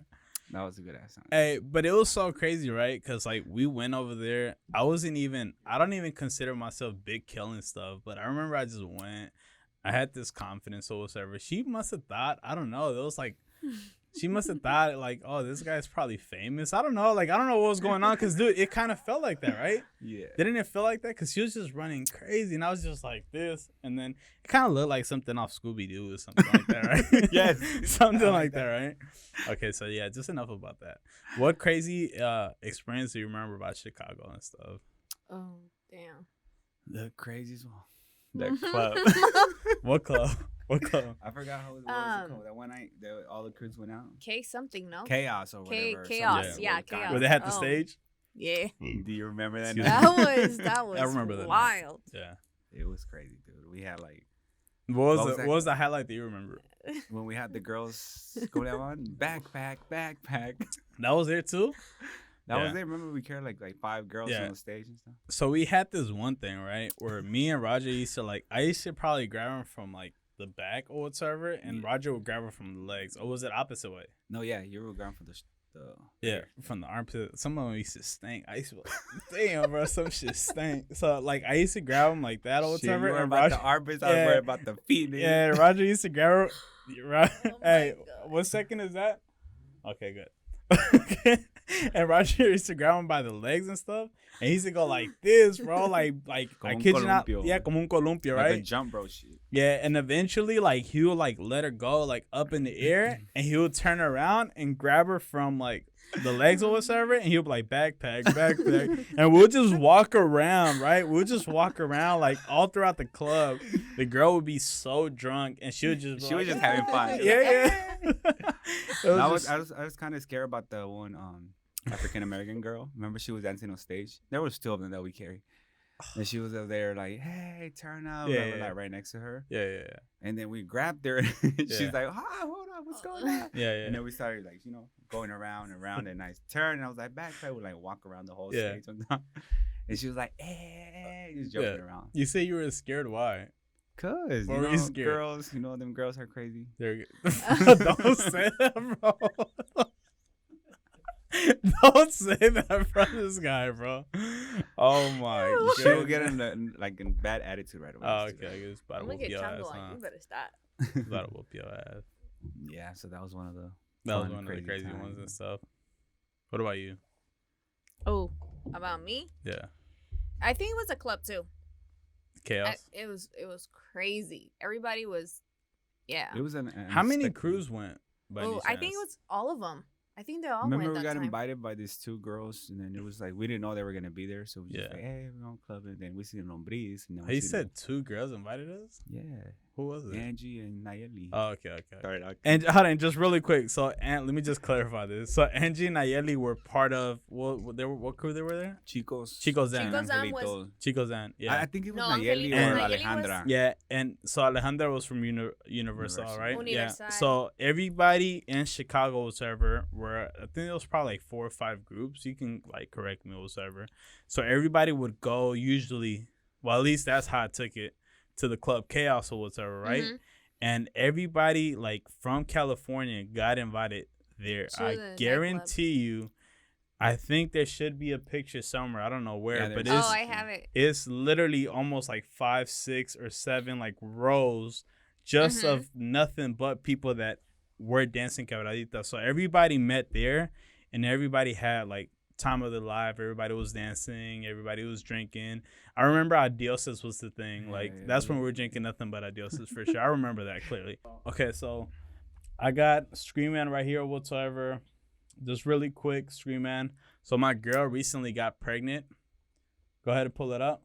That was a good ass song. Hey, but it was so crazy, right? Because, like, we went over there. I don't even consider myself big killing stuff, but I remember I just went. I had this confidence or whatever. She must have thought, I don't know. It was like, she must have thought, like, oh, this guy's probably famous. I don't know. Like, I don't know what was going on. Because, dude, it kind of felt like that, right? Yeah. Didn't it feel like that? Because she was just running crazy, and I was just like this. And then it kind of looked like something off Scooby-Doo or something like that, right? Yes. Something I like like that, right? Okay, so yeah, just enough about that. What crazy experience do you remember about Chicago and stuff? Oh, damn. The craziest one. That club. What club? What club? I forgot how it was called. That one night that all the crews went out. K something, no? Chaos or whatever. Chaos, something. yeah, With the guy. Chaos. Where they had the Oh. stage? Yeah. Do you remember that? Excuse night? That was I remember that night. wild. Yeah. It was crazy, dude. We had like What was that? what was the highlight that you remember? when we had the girls go down backpack. That was there too? That was Yeah. it. Remember we carried like 5 girls Yeah. on the stage and stuff. So we had this one thing, right? Where me and Roger used to I used to probably grab him from like the back or whatever, and Yeah. Roger would grab her from the legs. Or was it opposite way? No, yeah, you were going for the Yeah, from the armpit. Some of them used to stink. I used to be like, damn, bro, some shit stink. So, like, I used to grab him like that or Shit, whatever. you were And about Roger, the armpits. I was Yeah. worried about the feet. Nigga. yeah, Roger used to grab her. Right? Oh my Hey, God. what second is that? Okay, good. And Roger used to grab him by the legs and stuff. And he used to go like this, bro. Like I Como un kid you not. columpio. Yeah, como un columpio, Like right? a jump rope shit. Yeah, and eventually, like, he would, like, let her go, like, up in the air, and he would turn around and grab her from, like, the legs or whatever, and he would be like, backpack, and we'll just walk around, right? We'll just walk around, like, all throughout the club. The girl would be so drunk, and she would just be She was like, just having fun. Yeah. It I was was just- I was kind of scared about the one African American girl. Remember she was dancing on stage? There was 2 of them that we carried. And she was up there like, hey, turn up. Yeah, and we're, yeah. like right next to her. yeah. And then we grabbed her. She's Yeah. like, hold on, what's going on? Yeah, And yeah. then we started like, going around and around, and I turned and I was like, backpack. We like walk around the whole Yeah. stage sometimes. And she was like, hey, just joking Yeah. around. You say you were scared. Why? Cause Why you were know, you scared? girls, them girls are crazy. There. Don't say that, bro. Don't say that from this guy, bro. Oh my god. She will get in bad attitude right away. Oh, okay. I guess about to I'm gonna whoop get your ass, tangled on huh? you. Better stop. About to whoop your ass. Yeah, so that was one of the That was fun, one of the crazy ones and times. stuff. What about you? Oh, about me? Yeah. I think it was a club too. Chaos. It was crazy. Everybody was, yeah. It was an How many unexpected- crews went? By any Oh, I think it chance? was all of them. I think they all Remember went we that got time. invited by these 2 girls, and then it was like we didn't know they were gonna be there, so we just Yeah. like, hey, we're on club, and then we see Lombriz, and then He said 2 girls invited us. yeah, Who was it? Angie and Nayeli. Oh, okay. Sorry, dog. And hold on, just really quick. So, let me just clarify this. So, Angie and Nayeli were part of what crew they were there? Chicos Zan. Chicos Zan was- Angelitos. Chico Zan. Yeah. I think it was No, Nayeli Angelito. or Nayeli was- Alejandra. Yeah, and so Alejandra was from Universal, Universal. right? Yeah. Universal. So everybody in Chicago, whatever, I think it was probably like 4 or 5 groups. You can like correct me, whatever. So everybody would go usually. Well, at least that's how I took it to the club Chaos or whatever, right? Mhm. and everybody like from California got invited there. To the I nightclub. guarantee you. I think there should be a picture somewhere. I don't know where, Yeah, but there's- Oh, I have it. it's literally almost like 5, 6, or 7 like rows just Mhm. of nothing but people that were dancing quebradita. So everybody met there, and everybody had like time of their life. Everybody was dancing. Everybody was drinking. I remember Adioses was the thing. Like Yeah, that's when yeah. we were drinking nothing but Adioses for sure. I remember that clearly. Okay, so I got Scream Man right here whatsoever. Just really quick, Scream Man. So my girl recently got pregnant. Go ahead and pull it up.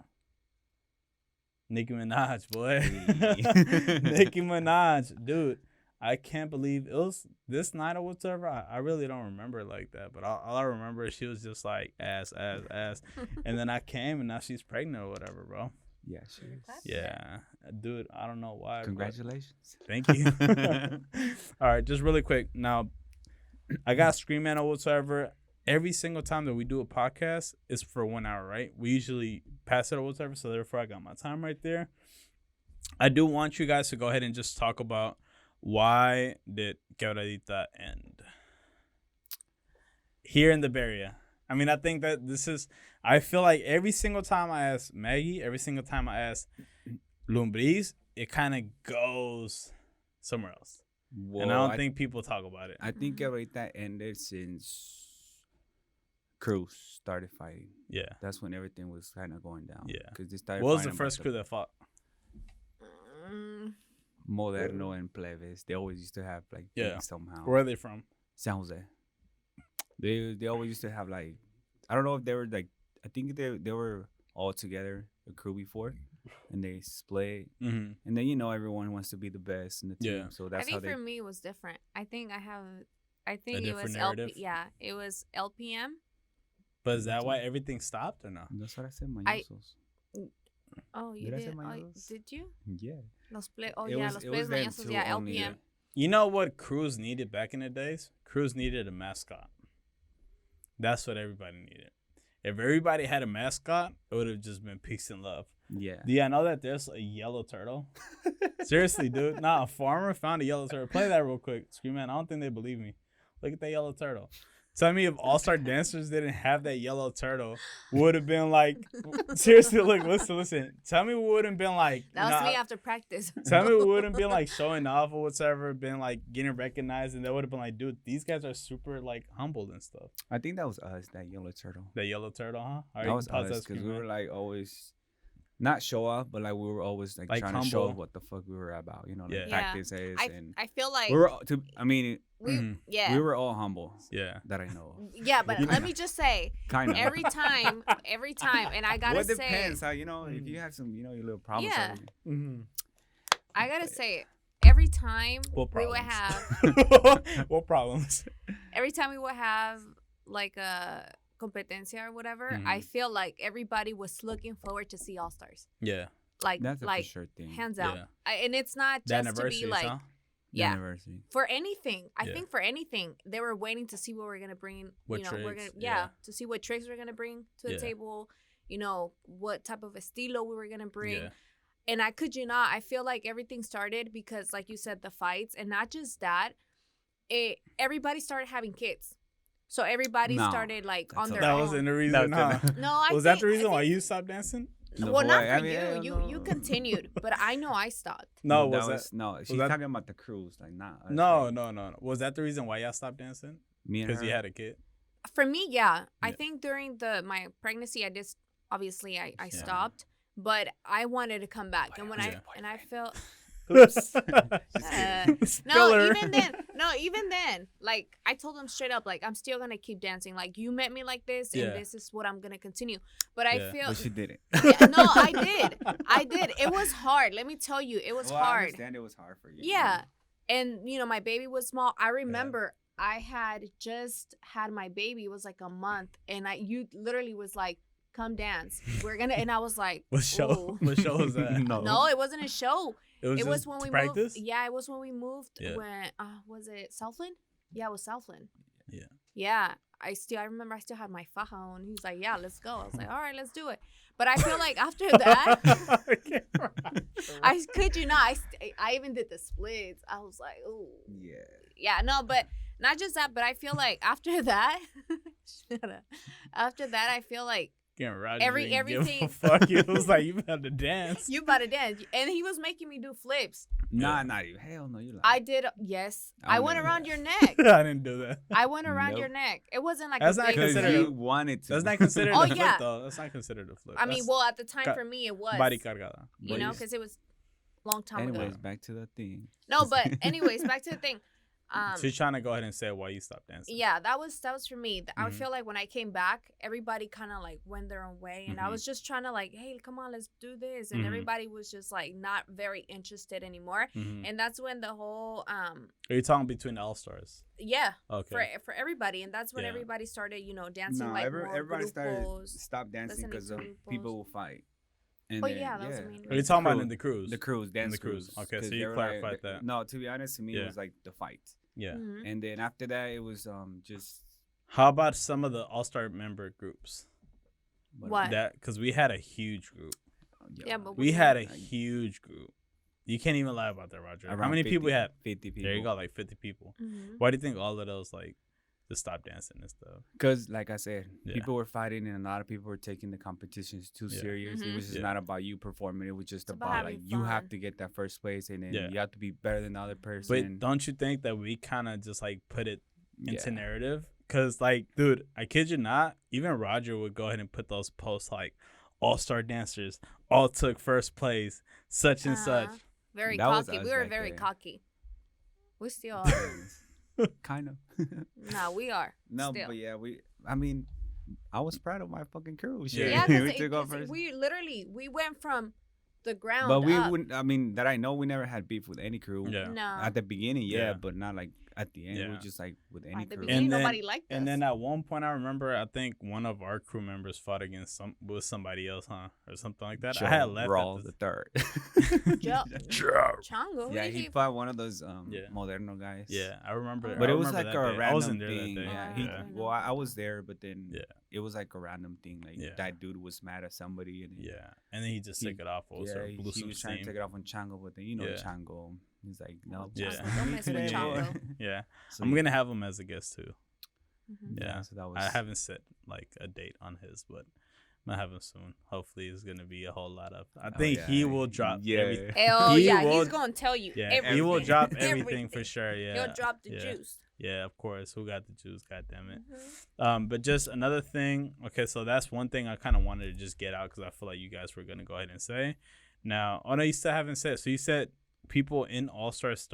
Nicki Minaj, boy. Hey. Nicki Minaj. Dude, I can't believe it was this night or whatever. I really don't remember it like that. But all I remember is she was just like ass. And then I came and now she's pregnant or whatever, bro. Yeah, she is. Yeah. Dude, I don't know why. but Congratulations. Thank you. All right, just really quick. Now, I got Scream Man or whatever. Every single time that we do a podcast, it's for 1 hour, right? We usually pass it or whatever, so therefore I got my time right there. I do want you guys to go ahead and just talk about why did Quebradita end here in the Bay Area. I mean, I think that I feel like every single time I ask Maggie, every single time I ask Lumbriz, it kind of goes somewhere else. Well, And I don't think people talk about it. I think that ended since Cruz started fighting. Yeah. That's when everything was kind of going down. Yeah. Because they started. What was the fighting about first crew that fought? Moderno and Plebes. They always used to have like Yeah. things somehow. Where are they from? San Jose. They always used to have like, I don't know if they were like, I think they were all together a crew before, and they split. Mm-hmm. And then everyone wants to be the best in the team. Yeah. So I that's how think they. for me it was different. I think it different was narrative? Yeah, it was LPM. But is that why everything stopped or no? That's what I said. I- Mañosos. Oh, you Did I say did? Oh, Mañosos? did you? Yeah. Los play. Oh It yeah, was- los it plays was them mañosos. two Yeah, only, LPM. You know what Cruz needed back in the days? Cruz needed a mascot. That's what everybody needed. If everybody had a mascot, it would have just been peace and love. Yeah. Do you know that there's a yellow turtle? Seriously, dude. Nah, a farmer found a yellow turtle. Play that real quick. Scream Man. I don't think they believe me. Look at that yellow turtle. Tell me if All Star Dancers didn't have that yellow turtle, would have been like, seriously, look, listen. Tell me what would have been like. That was nah, me after practice. Tell me what wouldn't been like showing off or whatever, been like getting recognized, and that would have been like, dude, these guys are super like humbled and stuff. I think that was us, that yellow turtle. That yellow turtle, huh? All right, That was pause us that, because Scream we Man. were like always, not show off, but like we were always like trying to show humble. what the fuck we were about, like Yeah. Yeah. practices and I feel like we were. Mhm. yeah. We were all humble. Yeah. That I know. of. Yeah, but let me just say, Kind of. every time, and I gotta Well, it say, depends how if you have some your little problems. Yeah. Mm-hmm. I gotta say, every time What we would problems? have, What problems? every time we would have like a competencia or whatever, Mhm. I feel like everybody was looking forward to see All Stars. Yeah. Like, That's a like for sure thing. hands down. Yeah. And it's not The just to be anniversaries, like, huh? The yeah. anniversary. For anything, I Yeah. think for anything, they were waiting to see what we're gonna bring. What we're gonna, tricks, yeah, yeah. to see what tricks we're gonna bring to the Yeah. table. What type of estilo we were gonna bring. Yeah. And I could you not, I feel like everything started because, like you said, the fights, and not just that, everybody started having kids, so everybody No, started like that's on a their That own. wasn't the reason, huh? No, I Was that think- the reason I why think- you stopped dancing? No, well, not boy, for I mean, hell you. no. You continued, but I know I stopped. No, that was that? was no. She's that- talking about the cruise, like not. us, No, like, no. Was that the reason why y'all stopped dancing? Me and Because you her. had a kid. For me, yeah. I Yeah. think during my pregnancy, I just obviously I Yeah. stopped, but I wanted to come back, and when Yeah. I felt Oops. no, even then, like I told them straight up, like I'm still gonna keep dancing. Like you met me like this, and Yeah. this is what I'm gonna continue. But I Yeah. feel But she didn't. yeah, no, I did. It was hard. Let me tell you, it was Well, I hard. understand it was hard for you. Yeah. And my baby was small. I remember I had just had my baby. It was like a month, and you literally was like, "Come dance. We're gonna." And I was like, What show? "Ooh." What show was that? No, it wasn't a show. It was, It was just when we practice. moved. Yeah, it was when we moved. Yeah. When was it Southland? Yeah, it was Southland. Yeah. Yeah. I remember I still had my faja on. He was like, yeah, let's go. I was like, all right, let's do it. But I feel like after that, I kid you not, I even did the splits. I was like, oh. Yeah, no, but not just that, but I feel like after that, shut up. After that, I feel like Roger everything. Fuck you. It was like you had to dance. You about to dance, and he was making me do flips. Nah, not you. Hell no, you like. I did. Yes, I went never around did your neck. I didn't do that. I went around Nope. your neck. It wasn't like That's a not big considered flip. you wanted to. That's not considered Oh, a flip yeah. though. That's not considered a flip. I mean, That's well, at the time ca- for me, it was. body cargada. You know, because it was a long time Anyways, ago. back to the thing. No, but anyways, back to the thing. She's trying to go ahead and say why you stopped dancing. Yeah, that was for me. I Mhm. feel like when I came back, everybody kind of like went their own way, and I Mhm. was just trying to like, hey, come on, let's do this, and Mhm. everybody was just like not very interested anymore, Mhm. and that's when the whole Are you talking between the All Stars? yeah Okay. for everybody, and that's when Yeah. everybody started dancing No, like more everybody started grupos. stopped dancing listening because to of grupos. people will fight. And Oh, then, yeah, that was the main Are you talking about Crew. in the cruise? The cruise, dance the cruise. cruise. Okay, 'cause so you they were clarified that. No, to be honest, to me, Yeah. it was like the fight. Yeah. Mhm. And then after that, it was just. How about some of the All Star member groups? What? That because we had a huge group. Yeah, but We we had a like- huge group. You can't even lie about that, Roger. How around many people we 50 had? 50 people. There you go, like 50 people. Mhm. Why do you think all of those like just stopped dancing and stuff? Because, like I said, Yeah. people were fighting, and a lot of people were taking the competitions too Yeah. serious. It Mhm. was just Yeah. not about you performing. It was just It's about about like having you have fun. to get that first place, and then Yeah. you have to be better than the other But person. don't you think that we kind of just like put it into Yeah. narrative? Because like, dude, I kid you not, even Roger would go ahead and put those posts like All Star dancers all took first place, such and such. Uh-huh. Very That was cocky. us We were back very then. cocky. We still are. Kind of. No, we are. No, still. but yeah, I mean, I was proud of my fucking crew. Shit. Yeah. Yeah, we because took off first. we went from the ground But we up. wouldn't. I mean, that I know, we never had beef with any crew. Yeah. No. At the beginning, Yeah. but not like at the end. It Yeah. was just like with any At the crew. beginning, And then- nobody liked us. And then at one point, I remember, I think one of our crew members fought against somebody else, huh, or something like that. I had left. Raw at the this- third. Chongo. Yeah, he fought one of those Yeah. Moderno guys. Yeah, I remember. But But I it was remember like that a day. random I wasn't there thing. that day. Yeah, Yeah. well, I was there, but then Yeah. it was like a random thing. Like Yeah. that dude was mad at somebody, and Yeah, and then he just He- took it off. Also, yeah, blew he some was trying to steam. take it off on Chango, but then Yeah. Chango. He's like, no, Yeah. Chango, don't mess with today, boy." Chango. Yeah, So I'm he- gonna have him as a guest too. Mhm. Yeah, So that was. I haven't set like a date on his, but I'm gonna have him soon. Hopefully, it's gonna be a whole lot of. I think he yeah. will drop. Yeah. every- Hell He yeah, will- he's gonna tell you. yeah, everything. he will drop everything for Everything. sure. Yeah, He'll drop the yeah. juice. Yeah, of course. Who got the juice? God damn it. Mhm. But just another thing. Okay, so that's one thing I kind of wanted to just get out because I feel like you guys were gonna go ahead and say. Now, oh no, you still haven't said. So you said people in All Stars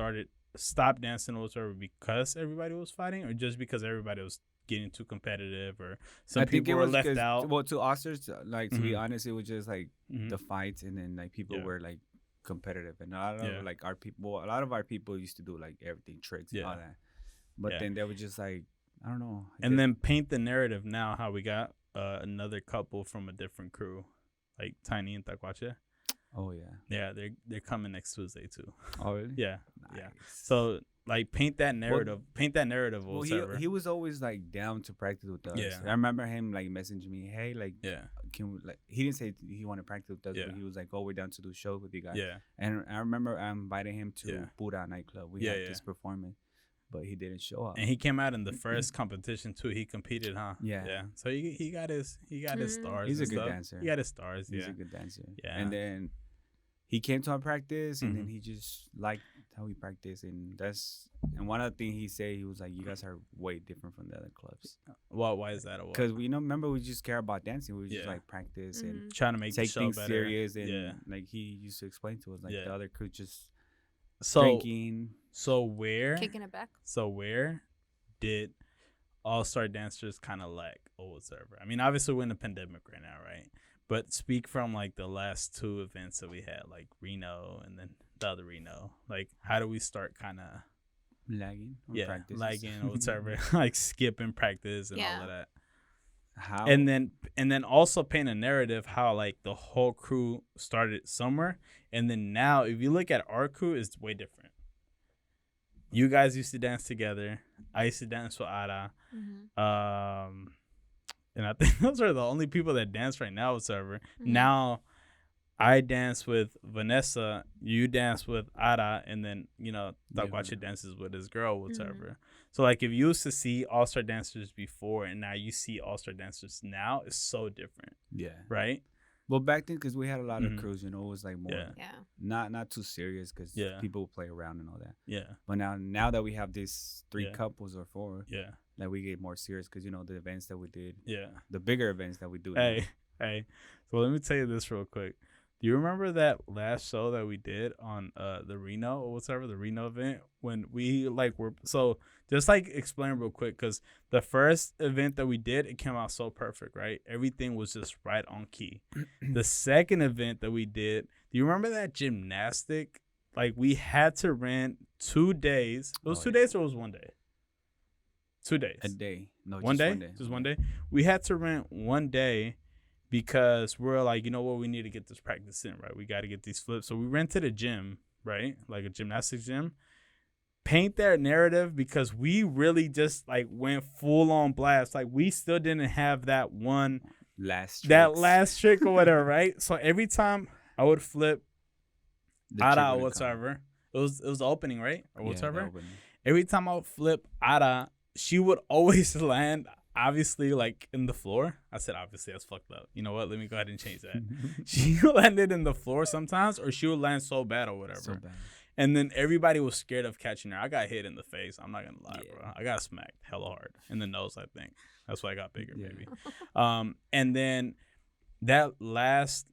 stopped dancing or whatever because everybody was fighting, or just because everybody was getting too competitive, or some I think people it were was left 'cause- out. Well, to Oscars, like to be Mhm. honest, it was just like Mhm. the fights, and then like people Yeah. were like competitive, and a lot of Yeah. like our people, a lot of our people used to do like everything tricks and all Yeah. that, but Yeah. then they were just like, I don't know. And then paint the narrative now how we got another couple from a different crew, like Tiny and Taquache. oh yeah, Yeah, they're coming next Tuesday too. oh really? Yeah, Nice. yeah. So like paint that narrative. Well, whatever. he was always like down to practice with us. Yeah. I remember him like messaging me, hey, like, yeah, can we, like, he didn't say he wanted to practice with us, Yeah. but he was like, oh, we're down to do shows with you guys. yeah. And I remember I invited him to Yeah. Pura nightclub. We Yeah, had yeah. this performance, but he didn't show up. And he came out in the first competition too. He competed, huh? Yeah. Yeah. So he got his Mhm. stars. He's a and good stuff. dancer. He got his stars. He's Yeah. a good dancer. Yeah. And then he came to our practice, and then Mhm. he just liked how we practice, and one of the things he said, he was like, "You guys are way different from the other clubs." Well, why is that? Or what? Because remember, we just care about dancing. We just Yeah. like practice and Mhm. Trying to make take the show things better. serious, and Yeah. like he used to explain to us, like Yeah. the other crew just So drinking. Kicking it back. So where did All Star dancers kind of lack or whatever? I mean, obviously we're in a pandemic right now, right? But speak from like the last two events that we had, like Reno and then the other Reno. Like, how do we start kind of Lagging on practices. lagging or whatever, like skipping practice and all Yeah. of that? How? And then also paint a narrative how like the whole crew started somewhere, and then now if you look at our crew, it's way different. you guys used to dance together. I used to dance with Ada. Mhm. And I think those are the only people that dance right now whatsoever. Mhm. Now I dance with Vanessa, you dance with Ada, and then, Taguache dances with his girl whatsoever. So like if you used to see all-star dancers before and now you see all-star dancers now, it's so different, Yeah. right? Well, back then, because we had a lot Mhm. of crews, it was like more Yeah. Yeah. not too serious because Yeah. people would play around and all that. Yeah. But now that we have these 3 Yeah. couples or 4, Yeah. like we get more serious because the events that we did, Yeah. the bigger events that we do. now. Hey. So let me tell you this real quick. Do you remember that last show that we did on the Reno or whatever, the Reno event, when we were so just explain real quick, because the first event that we did, it came out so perfect, right? Everything was just right on key. The second event that we did, do you remember that gymnastic? Like we had to rent 2 days. It was 2 days or it was 1 day? 2 days. A day. No, One just day? 1 day. Just 1 day? We had to rent 1 day because we're like, you know what, we need to get this practice in, right? We got to get these flips. So we rented a gym, right? Like a gymnastics gym. Paint that narrative because we really just went full on blast. Like we still didn't have that last trick or whatever, right? So every time I would flip Ada or whatsoever, it was the opening, right? Or whatsoever. Every time I would flip Ada, she would always land obviously in the floor. I said obviously, that's fucked up. You know what? Let me go ahead and change that. She landed in the floor sometimes, or she would land so bad or whatever. So bad. And then everybody was scared of catching her. I got hit in the face. I'm not gonna lie, Yeah. bro. I got smacked hella hard in the nose, I think. That's why I got bigger, Yeah. maybe. And then that last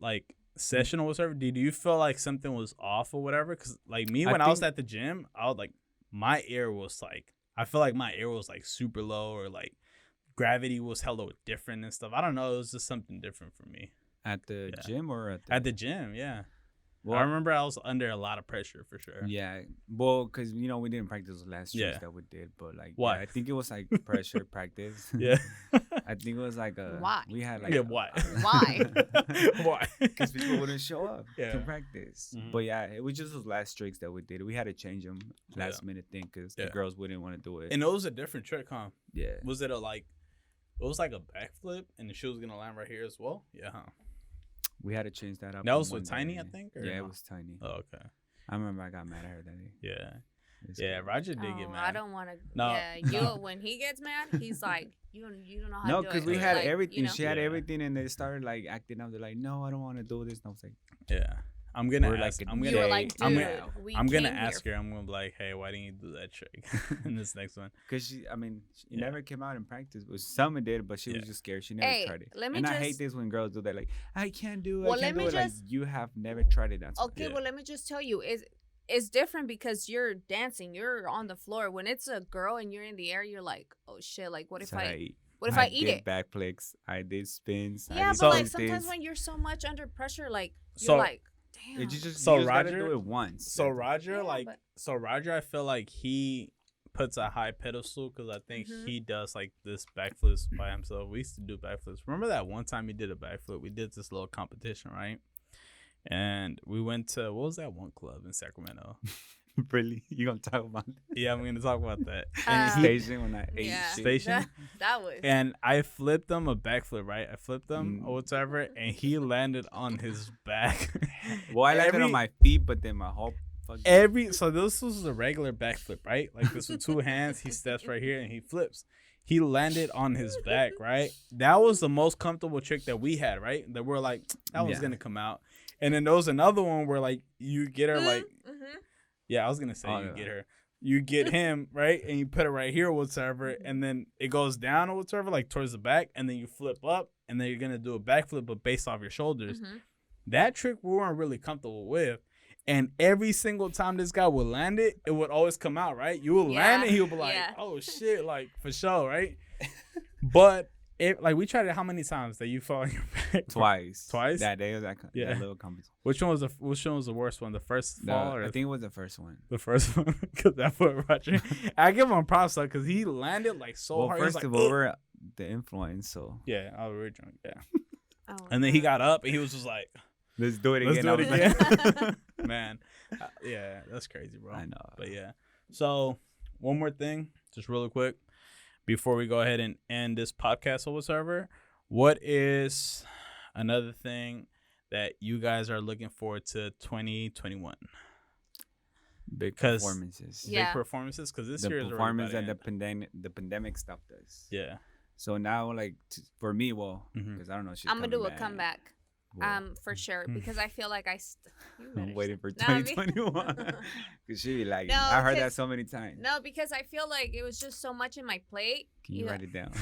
session or whatever, did you feel like something was off or whatever? Because me, when I was at the gym, I was my air was I feel like my air was super low, or gravity was hella different and stuff. I don't know. It was just something different for me. At the Yeah. gym or At the gym, yeah. Well, I remember I was under a lot of pressure for sure. Yeah, well, because we didn't practice the last tricks Yeah. that we did, but Why? yeah, I think it was pressure practice. Yeah. I think it was Why? we had Yeah, why? Why? Why? Because people wouldn't show up Yeah. to practice. Mhm. But yeah, it was just those last tricks that we did. We had to change them last minute thing because Yeah. the girls wouldn't want to do it. And it was a different trick, huh? Yeah, Was it it was like a backflip and the shoe was gonna land right here as well? Yeah, huh? we had to change that up. That in was one with Tiny, day. I think? Or Yeah, no? it was Tiny. Oh, okay. I remember I got mad at her that day. Yeah. It's Yeah, cool. Roger did get Oh, mad. I don't want to. No, Yeah, no. when he gets mad, he's like, you don't know how No, to do it. because we It's had like, everything. She had Yeah. everything, and they started acting up. They're like, "No, I don't want to do this." And I was like, Yeah. I'm gonna We're ask. like a I'm you gonna. were like, dude, I'm gonna. we I'm gonna came ask here. her. I'm gonna be like, hey, why didn't you do that trick in this next one? Because she Yeah. never came out in practice. But some did, but she Yeah. was just scared. She never Hey, tried it. let me And I hate just- this when girls do that. Like, I can't do it. Well, I can't let do me it. just- Like, you have never tried it. That's Okay, Yeah. well, let me just tell you, it's different because you're dancing, you're on the floor. When it's a girl and you're in the air, you're like, oh shit, like what if I eat did it? backflicks. I did spins. Yeah, I but did sometimes things. when you're so much under pressure, you're So- like, damn. You just So gotta Roger- do it once. So Roger, Yeah, but- Roger, I feel like he puts a high pedestal because I think Mhm. he does this backflips by himself. We used to do backflips. Remember that one time he did a backflip? We did this little competition, right? And we went to, what was that one club in Sacramento? really, you gonna talk about Yeah, I'm gonna talk about that. Uh, station when I ate yeah, shit? Station? that was. And I flipped him a backflip, right? I flipped him Mm. or whatever, and he landed on his back. Well, I landed Every- on my feet, but then my whole fucking So this was a regular backflip, right? Like this with 2 hands, he steps right here and he flips. He landed on his back, right? That was the most comfortable trick that we had, right? That we're like, that one's Yeah. gonna come out. And then there was another one where you get her Mhm. yeah, I was gonna say Oh, you yeah. get her. You get him, right? And you put it right here or whatever, and then it goes down or whatever, towards the back, and then you flip up, and then you're gonna do a backflip, but based off your shoulders. Mhm. That trick we weren't really comfortable with. And every single time this guy would land it, it would always come out, right? You would land it, he would be like, yeah. oh shit, for sure, right? But we tried it how many times that you fall on your back? twice. Twice? That day was Yeah. that little competition. Which one was the worst one? The first fall or I think it was the first one. the first one? Because that put Roger. I give him props though, because he landed so Well, hard. He was first like, of all, "Ugh." we're the influence, so Yeah, I was really drunk. Yeah. Oh, And then he God. got up and he was just like, let's do it let's again. do it I was like- again. Man. Yeah, that's crazy, bro. I know. But yeah. So one more thing, just really quick, before we go ahead and end this podcast or whatever. What is another thing that you guys are looking forward to 2021? Big 'Cause- performances. Yeah. Big performances, because this The year is performance already that about to end. the pandemic stopped us. Yeah. So now, like for me, well, Mhm. because I don't know, she's I'm gonna do a coming back. comeback. Well, For sure, Mm. because I feel like you better I'm waiting for stop. No, I mean- 2021 because she be lagging. No, I heard that because- so many times. No, because I feel like it was just so much in my plate. Can you know- write it down?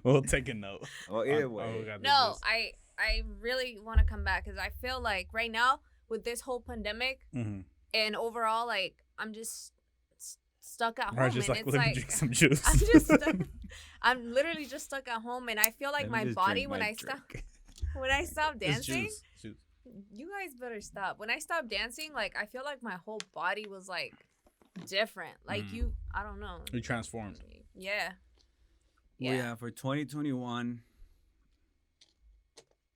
We'll take a note. well, either way. we got No, this. I really want to come back because I feel like right now with this whole pandemic Mhm. and overall, like I'm just stuck at home, Or just and like, it's let me like drink some juice. I'm just stuck, I'm literally just stuck at home, and I feel like Let me my just body drink when my I stop drink. It's dancing. juice. You guys better stop. When I stopped dancing, like I feel like my whole body was like different. Like I don't know. You transformed. Yeah. Well, yeah, for 2021,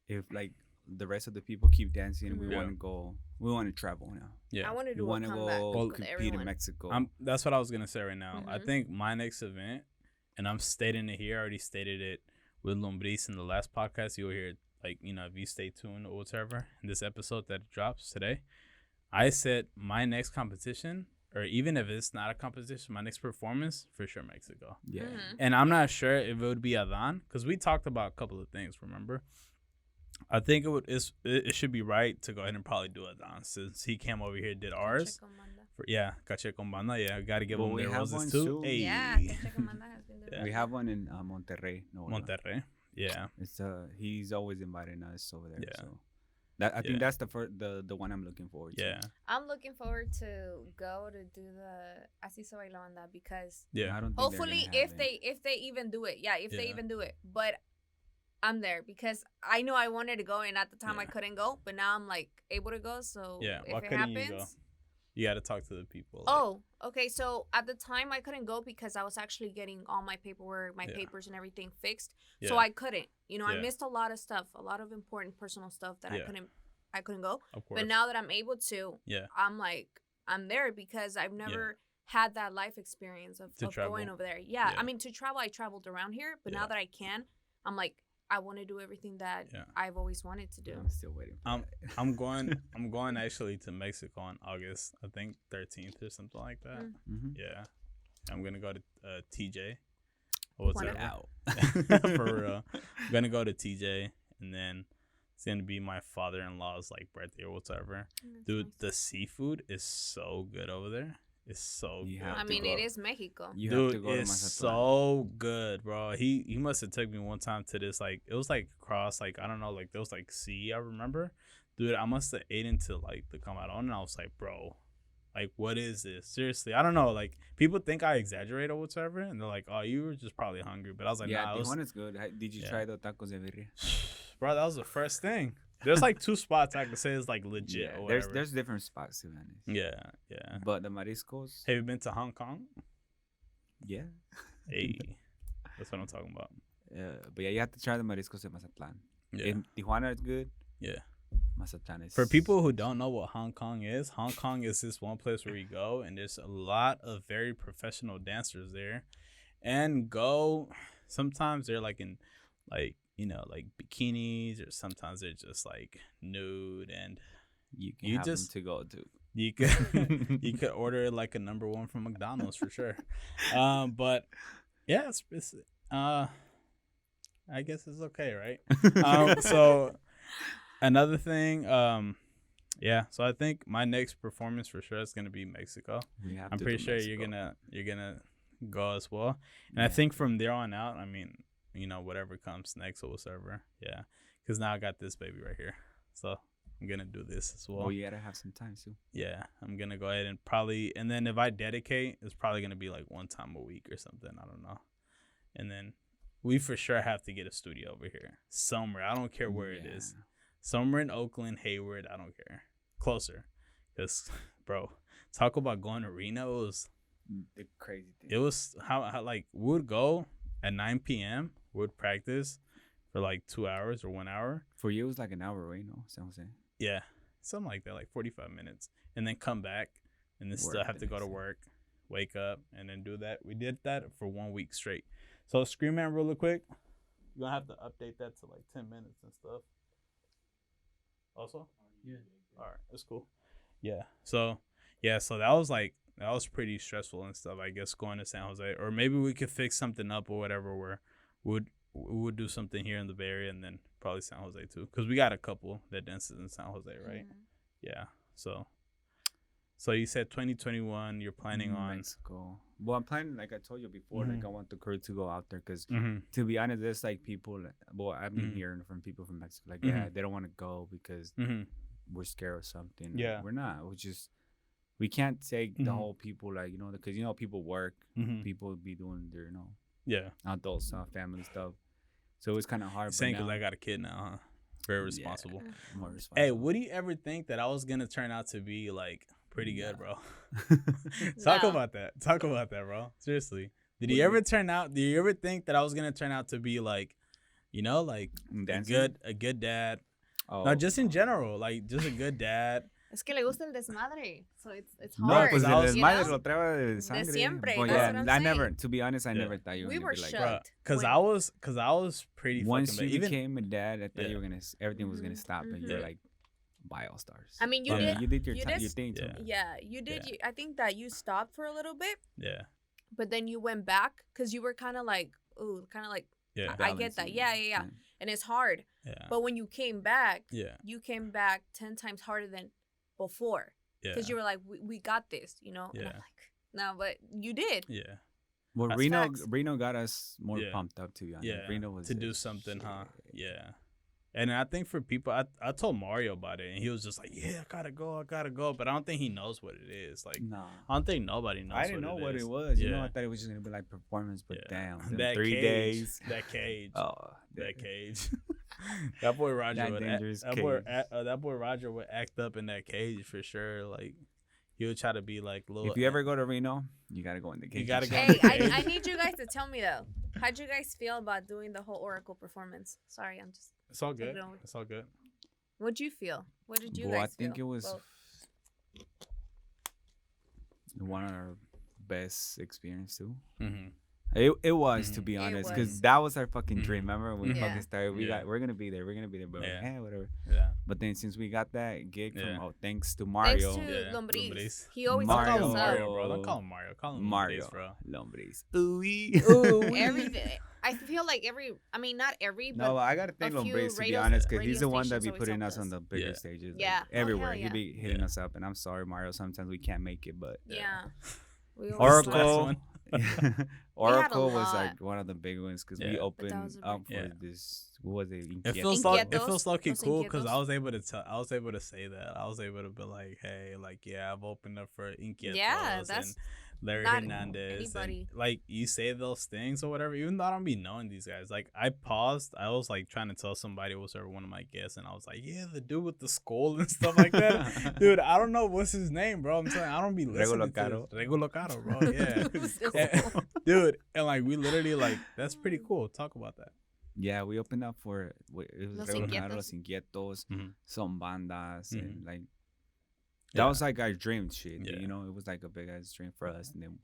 if like the rest of the people keep dancing, we Mhm. Yeah. want to go. We want to travel now. Yeah. I want to We do a want to comeback go with compete everyone. in Mexico. That's what I was gonna say right now. I Mhm. think my next event, and I'm stating it here. I already stated it with Lombriz in the last podcast. You'll hear it, like, you know, if you stay tuned or whatever in this episode that drops today. I said my next competition, or even if it's not a competition, my next performance for sure Mexico. yeah. Mhm. And I'm not sure if it would be Adan, because we talked about a couple of things. Remember, I think it should be right to go ahead and probably do Adan since he came over here, did ours. Checo Manda. Cache con banda. Yeah, got to give But them we their have roses one too. soon. Hey, Yeah, Checo Manda has been doing Yeah. that. We have one in Monterrey. No, Monterrey. Yeah, It's he's always inviting us over there. Yeah. So that I Yeah. think that's the one I'm looking forward to. yeah, I'm looking forward to go to do the Así se baila banda because yeah. I don't think they're hopefully gonna have if they even do it, if they Yeah. even do it, but I'm there because I know I wanted to go and at the time I Yeah. couldn't go, but now I'm like able to go. So Yeah, if why it couldn't you happens, go? You got to talk to the people. like- oh, okay. So at the time I couldn't go because I was actually getting all my paperwork, my Yeah. papers and everything fixed. yeah. So I couldn't. You know, I Yeah. missed a lot of stuff, a lot of important personal stuff that Yeah. I couldn't go. of course. But now that I'm able to, Yeah. I'm like I'm there because I've never had that life experience of going travel. over there. Yeah. Yeah. I mean to travel, I traveled around here, but Yeah. now that I can, I'm like I want to do everything that Yeah. I've always wanted to do. I'm still waiting. For that. I'm going. I'm going actually to Mexico on August, I think 13th or something like that. Mm. Mhm. Yeah, I'm gonna go to TJ. Whatever. Out for real. I'm gonna go to TJ, and then it's gonna be my father-in-law's like birthday or whatever. That's Dude, nice. the seafood is so good over there. It's so You good. have I to mean, go. it is Mexico. You Dude, have to go to it's Mazatlan. so good, bro. He must have took me one time to this, like, it was like across, like, I don't know, like there was like sea, I remember. Dude, I must have ate into like the Camarón, and I was like, bro, like, what is this? Seriously, I don't know. Like, people think I exaggerate or whatever, and they're like, oh, you were just probably hungry. But I was like, Yeah, nah, it was, Tijuana's good. Did you Yeah. try the tacos de birria? bro, that was the first thing. There's like 2 spots I could say is like legit Yeah, or there's whatever. there's different spots to be honest. Yeah. But the mariscos, Have you been to Hong Kong? yeah. Hey, that's what I'm talking about. But yeah, you have to try the mariscos in Mazatlan. Yeah. In Tijuana, it's good. Yeah. Mazatlan is For people who don't know what Hong Kong is this one place where you go, and there's a lot of very professional dancers there. And sometimes they're like in, like, you know, like bikinis, or sometimes they're just like nude, and you can you have just- them to go to. you could you could order like a number 1 from McDonald's for sure. But yeah, it's I guess it's okay, right? So another thing, yeah. So I think my next performance for sure is gonna be Mexico. We have I'm to pretty do sure Mexico. you're gonna go as well. And I Yeah. think from there on out, I mean, you know, whatever comes next or whatever, yeah. Because now I got this baby right here, so I'm gonna do this as well. Well, you gotta have some time too. Yeah, I'm gonna go ahead and probably, and then if I dedicate, it's probably gonna be like 1 time a week or something. I don't know. And then we for sure have to get a studio over here somewhere. I don't care where it is. Yeah. Somewhere in Oakland, Hayward. I don't care. Closer, cause bro, talk about going to Reno. The crazy thing. It was how like we would go at 9 p.m. We would practice for like 2 hours or 1 hour. For you, it was like an hour away, no? San Jose. Yeah, something like that, like 45 minutes, and then come back, and then still Work have the to go to next day. work, wake up, and then do that. We did that for 1 week straight. So Scream Man, really quick, you're gonna have to update that to like 10 minutes and stuff. Also, Yeah. all right, that's cool. Yeah. So that was pretty stressful and stuff. I guess going to San Jose, or maybe we could fix something up or whatever. Where we would do something here in the Bay Area and then probably San Jose too, because we got a couple that dances in San Jose, right? Yeah. So you said 2021. You're planning on. Mexico. Well, I'm planning, like I told you before, like I want the crew to go out there because, Mm-hmm. to be honest, there's like people. Well, I've been Mhm. hearing from people from Mexico, like, Mhm. yeah, they don't want to go because Mm-hmm. we're scared of something. Yeah. We're not. We can't take the Mhm. whole people, like, because people work, Mm-hmm. people be doing their Yeah. adult stuff, family stuff. So it's kind of hard. Saying but because now, I got a kid now, huh? Very Yeah. responsible. more Hey, responsible. would you ever think that I was gonna turn out to be like pretty good, No. bro? Talk No. about that. Talk about that, bro. Seriously. Did What you do ever turn out? Do you ever think that I was gonna turn out to be like, like Dancing? a good dad? Oh, No, just in general, like just a good dad. Es que le gusta el desmadre, so it's No, hard. pues I el was- you desmadre know? lo traigo de sangre. siempre, But that's yeah, what I'm I never, saying. to be honest, I Yeah. never thought you were We gonna were be like shook. that. Cause When- I was pretty Once fucking you bad. Even became a dad, I thought Yeah. you were everything was gonna Mhm, stop, and mhm. you're Yeah. like, by All Stars. I mean, you But did. you did your you your did- thing too. Yeah. Yeah, you did. Yeah. I think that you stopped for a little bit, yeah, but then you went back because you were kind of like, ooh, kind of like, yeah, I get that. Balancing. Yeah. And it's hard. yeah, But when you came back, yeah, you came back 10 times harder than before yeah, because you were like, we got this, And I'm Yeah. like, no, but you did. yeah, Well, That's facts. Reno got us more Yeah. pumped up, to be honest. yeah. Reno was to do something, huh? Yeah. And I think for people, I told Mario about it, and he was just like, "Yeah, I gotta go," but I don't think he knows what it is. Like, No. I don't think nobody knows. I didn't know what is. it was. Yeah. I thought it was just gonna be like performance, but Yeah. damn, them That 3 cage, days. that cage, Oh, that cage. That boy Roger That would dangerous that boy Roger would act up in that cage for sure. Like he would try to be like little. If you ever go to Reno, you gotta go in the cage. gotta go in Hey, the cage. I need you guys to tell me though. How'd you guys feel about doing the whole Oracle performance? Sorry, I'm just. It's all good. Take it over. It's all good. What'd you feel? What did you Well, I guys think feel? it was Both. one of our best experience too. Mm-hmm. It was, to Mhm. be It honest, was. because that was our fucking Mhm. dream. Remember when we Yeah. fucking started? Yeah. We're gonna be there. We're gonna be there, but Yeah. yeah, whatever. Yeah. But then since we got that gig from Yeah. thanks to Thanks Mario, to Yeah, Lombriz. Lombriz. He always Don't Mario. call hooks him us up. Mario, bro. Don't call him Mario. Call him Mario, Lombriz, bro. Lombriz. Every I feel like not every, but No, I gotta thank a few Lombriz, to be radio- honest, because radio he's the one that stations be always putting helped us on us. the bigger Yeah. stages. Yeah. Like, Oh, hell everywhere. yeah. He be hitting Yeah. us up, and I'm sorry, Mario. Sometimes we can't make it, but yeah. We always Oracle. Last laugh. one. Oracle was lot. like one of the big ones because we Yeah. But that opened was a up big- for Yeah. this. What was it? It feels Inquietos. low-key Los cool because I Inquietos. was able to tell. I was able to say that. I was able to be like, hey, like yeah, I've opened up for Inquietos Yeah, that's and Larry not Hernandez. anybody. And, like you say those things or whatever, even though I don't be knowing these guys. Like I paused. I was like trying to tell somebody was ever one of my guests, and I was like, yeah, the dude with the skull and stuff like that. Dude, I don't know what's his name, bro. I'm saying I don't be listening Regulo to Regulo Caro, bro. Yeah. Who's this? And- dude, and like we literally like that's pretty cool. Talk about that. Yeah, we opened up for it was Los Regulo Inquietos. Caro, Los Inquietos, Mhm. some bandas, and like that Yeah. was like our dream shit. Yeah. It was like a big ass dream for us. And then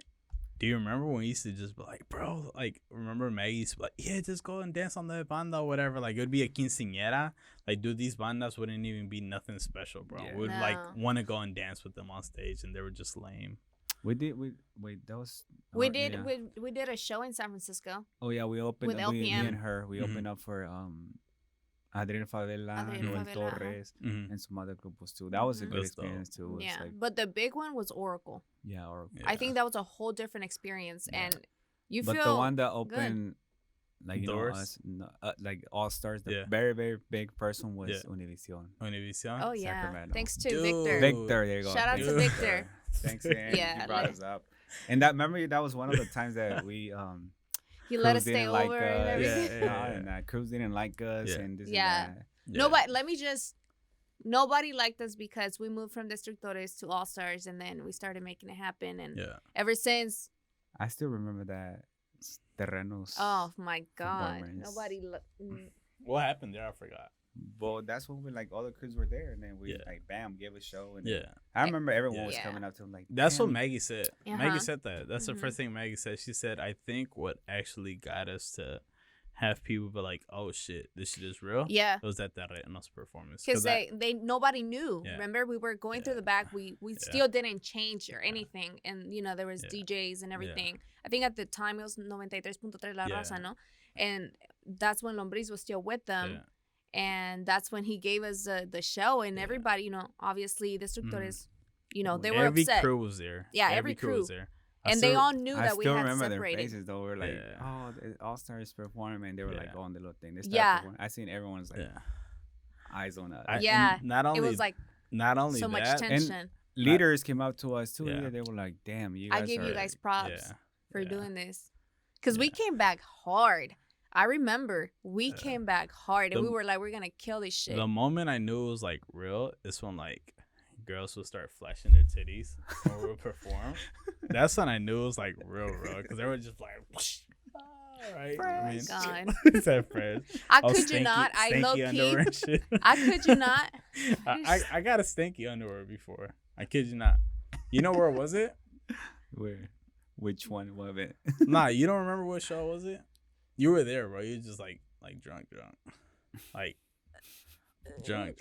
Do you remember when we used to just be like, bro, like, remember Maggie used to be like, yeah, just go and dance on the banda or whatever. Like, it would be a quinceañera. Like, dude, these bandas wouldn't even be nothing special, bro. Yeah. We would, like, No. want to go and dance with them on stage, and they were just lame. we that was We or- did yeah. we did a show in San Francisco. Oh yeah, we opened with up, me LPM. and her. We Mhm. opened up for Adriana Favela, Adriana Noel Favela, Torres, Mm-hmm. and some other grupos too. That was a Mhm. good That's dope. experience too. It's Yeah, like, but the big one was Oracle. yeah, or Yeah. I think that was a whole different experience, Yeah. and you but feel the one that opened like Doors? us, like All Stars, the Yeah. very very big person was Yeah. Univision. Univision. oh yeah, Sacramento. thanks to Dude. Victor. Victor, there you go. Shout out Thanks, to Victor. Thanks, man. Yeah, you brought like- us up. And that memory, that was one of the times that we He let Cruz us stay didn't over like and us. everything. Yeah. And that Cruz didn't like us, Yeah. and this Yeah. and that. Nobody. Let me just. Nobody liked us because we moved from Destructores to All Stars, and then we started making it happen. And Yeah. ever since, I still remember that Terrenos. oh my God, Performance. nobody. What happened there? I forgot. Well, that's when we like all the crews were there, and then we Yeah. like bam, give a show, and Yeah. I remember everyone Yeah. was Yeah. coming up to him like, That's what "Damn." Maggie said. Uh-huh. Maggie said that. That's the Mhm. first thing Maggie said. She said, I think what actually got us to have people be like, oh shit, this shit is real. Yeah. It was that Renos performance. Because I- they nobody knew. Yeah. Remember, we were going through Yeah. the back. We still didn't change or anything, and there was Yeah. DJs and everything. I think at the time it was 93.3 La Yeah. Raza, no, and that's when Lombriz was still with them. yeah. And that's when he gave us the show, and Yeah. everybody, obviously Destructores, they were Every upset, crew was there. Yeah, every crew. was there. I and they still- all knew I that we still had remember their separated. faces though. We were like, Yeah. "Oh, the All Stars performing," and they were like Yeah. on the little thing. They Yeah. performing. I seen everyone's like Yeah. eyes on us. Yeah. and Not only It was like not only so that, much tension. Leaders came up to us too. Yeah. They were like, "Damn, you guys I give are." you guys props Yeah. for Yeah. doing this, because we Yeah. came back hard. I remember we Yeah. came back hard, and The- we were like, we're gonna kill this shit. The moment I knew it was like real is when like girls would start flashing their titties when we would perform. That's when I knew it was like real, because they were just like, whoosh, right? I mean, God. he said fresh. I Oh, could you not? I stinky low underwear key. and shit. I could you not? I got a stinky underwear before. I kid you not. You know where was it? Where? Which one was it? Nah, you don't remember what show was it? You were there, bro. You were just like drunk, like drunk.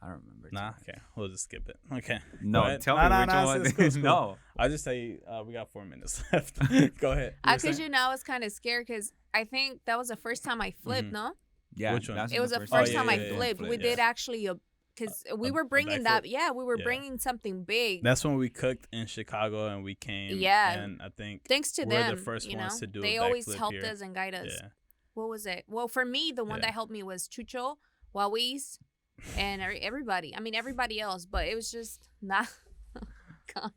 I don't remember. Nah, okay, we'll just skip it. Okay, No, Go ahead. tell Nah, me nah, which nah, one. it's cool, it's cool. No. I'll just say we got 4 minutes left. Go ahead. I were could saying? you not? I was kind of scared because I think that was the first time I flipped. Mhm. No, Yeah, Which one? that's it was the first first yeah, time yeah, I yeah, flipped. We yeah. did actually because we A- were a bringing that. backflip? Yeah, we were Yeah. bringing something big. That's when we cooked in Chicago and we came. Yeah. and I think Thanks to we're them, the first ones to do a they always backflip helped here. us and guide us. yeah, What was it? Well, for me, the one Yeah. that helped me was Chucho, Wawis, and everybody. I mean, everybody else, but it was just not. God.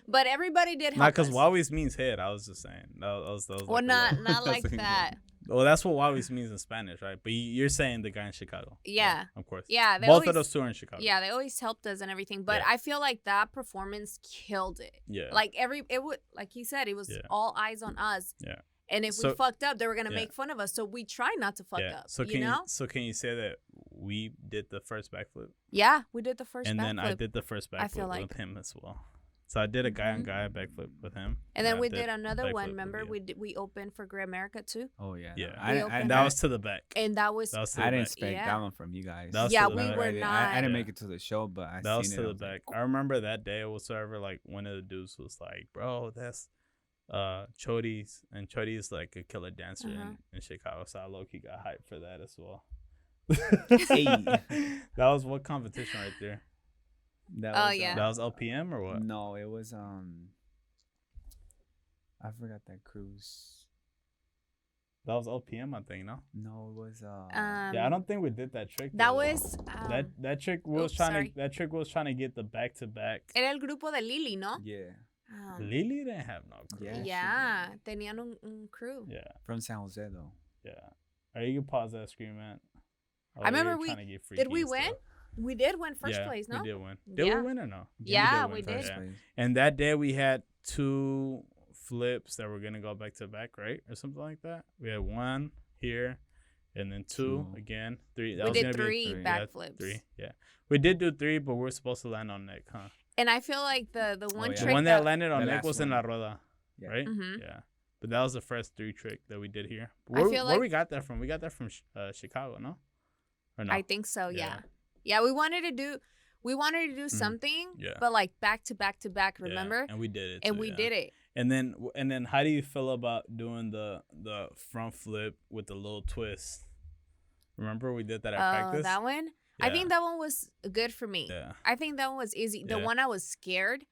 But everybody did help not because us. Wawis means head. I was just saying. That was Well, like a not little- not like that. Well, that's what Wawis means in Spanish, right? But you're saying the guy in Chicago. Yeah. of course. Yeah, they Both always, of those two are in Chicago. Yeah, they always helped us and everything. But Yeah. I feel like that performance killed it. Yeah. Like it would, like he said, it was Yeah. all eyes on us. Yeah. And if So- we fucked up, they were gonna yeah. make fun of us. So we try not to fuck yeah. up. So you can know? so can you say that we did the first backflip, Yeah, we did the first and then I backflip. did the first I feel backflip like. with him as well. So I did a guy on Mhm. guy backflip with him, And then I we did another backflip one. with Remember, you. we opened for Great America too, Oh yeah. Yeah. I, We I, opened that I, was to the back. and that was That was to I the didn't back. expect Yeah. that one from you guys. That was Yeah, to the we back. were I not. didn't Yeah. make it to the show, but I That was seen to it. I the was like, back. I remember that day whatsoever. Like one of the dudes was like, "Bro, that's Chodi's," and Chodi is like a killer dancer in Chicago. So I low key got hyped for that as well. Hey. That was what competition right there? that Oh, was, yeah. That was LPM or what? No, it was I forgot that cruise. That was LPM, I think. No. No, it was Yeah, I don't think we did that trick. That though. was that trick was oops, trying sorry. to that trick was trying to get the back to back. era el grupo de Lili, ¿no? yeah, Lily didn't have no crew. Yeah. Yeah, tenían un crew. Yeah. from San Jose though. Yeah. Or you can pause that screen, man. I remember you're we- trying to get Did freaky we and win? stuff. We did win first Yeah, place, no? We did win. Did Yeah. we win or no? Yeah, win we first, did. First place. And that day we had 2 flips that were gonna go back to back, right, or something like that. We had 1 here, and then 2 Two. again. 3. That We was did gonna be 3 three. Yeah, backflips. 3. Yeah, we did do 3, but we're supposed to land on Nick, huh? And I feel like the one yeah. The trick one that landed on The Nick last was in one. La Roda, Yeah. right? Mhm. Yeah. But that was the first 3 trick that we did here. I Where, feel where like- we got that from? We got that from Chicago, no? Or no? I think so, yeah. Yeah. Yeah, we wanted to do something, Mm-hmm. Yeah. but like back to back to back, Yeah, remember? And we did it. And too, we yeah. did it. And then how do you feel about doing the front flip with the little twist? Remember we did that at Oh, practice? that one? I Yeah. think that one was good for me. Yeah. I think that one was easy. The Yeah. one I was scared,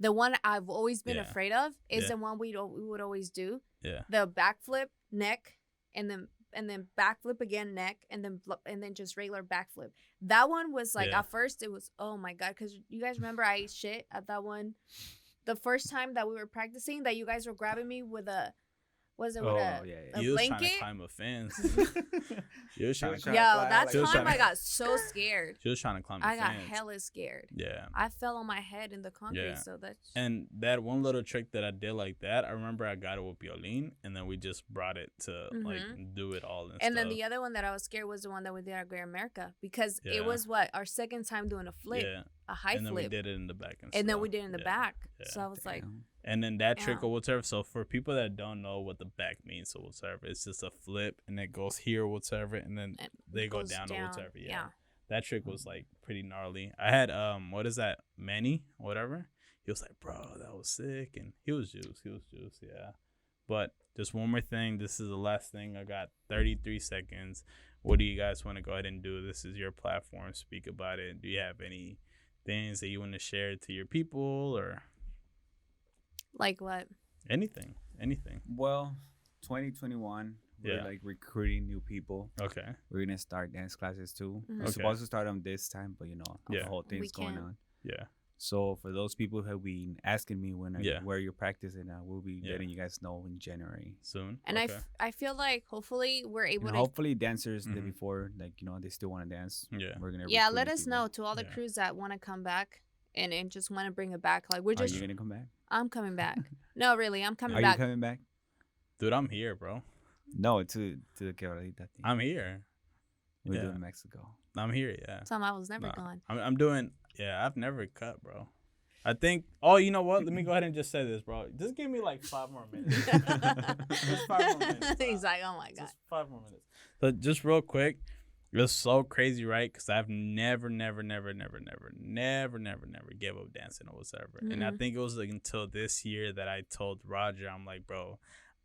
the one I've always been Yeah. afraid of is Yeah. the one we would always do. Yeah. The backflip, neck, and then backflip again, neck, and then just regular backflip. That one was like Yeah. at first it was oh my god, because you guys remember I ate shit at that one. The first time that we were practicing, that you guys were grabbing me with a Was it Oh, with yeah, a You was trying to blanket? climb a fence. You was trying to was climb. Yo, trying to fly that like She was time trying I to- got so scared. She was trying to climb a I got fence. hella scared. Yeah. I fell on my head in the concrete, Yeah. so that's And that one little trick that I did like that, I remember I got it with Violin, and then we just brought it to like do it all and and stuff. then the other one that I was scared was the one that we did at Great America because Yeah. it was what our second time doing a flip, Yeah. a high And then we flip, did it in the back and and then stuff. we did it in the Yeah. back. Yeah. So I was like, Damn. And then that trick Yeah. or whatever. So for people that don't know what the back means or whatever, it's just a flip and it goes here or whatever, and then it they go goes down or whatever. Yeah. yeah. That trick was like pretty gnarly. I had what is that, Manny, whatever. He was like, bro, that was sick, and he was juice, yeah. But just one more thing. This is the last thing. I got 33 seconds. What do you guys want to go ahead and do? This is your platform. Speak about it. Do you have any things that you want to share to your people or Like what? anything? Anything. Well, 2021, we're Yeah. like recruiting new people. Okay. We're gonna start dance classes too. Mhm. We're Okay. supposed to start them this time, but you know, Yeah. the whole thing's We going can't. on. Yeah. So for those people who have been asking me Yeah. where you're practicing, we'll be Yeah. letting you guys know in January. Soon. And Okay. I feel like hopefully we're able And to. hopefully dancers that Mhm. before, like, you know, they still want to dance. Yeah. We're gonna Yeah, recruit let new us people. know to all the Yeah. crews that want to come back and just want to bring it back. Like we're Are just, you gonna come back? I'm coming back. No, really, I'm coming Are back. you coming back? Dude, I'm here, bro. No, to the Quebradita thing. I'm here. We're yeah. doing Mexico. I'm here, yeah. Some I was never Nah, gone. I'm doing. Yeah, I've never cut, bro. I think. Oh, you know what? Let me go ahead and just say this, bro. Just give me like 5 more minutes. Just 5 more minutes. He's like, oh my god. Just 5 more minutes. So just real quick, it was so crazy, right? Because I've never gave up dancing or whatever. And I Mhm. think it was like until this year that I told Roger, I'm like, bro,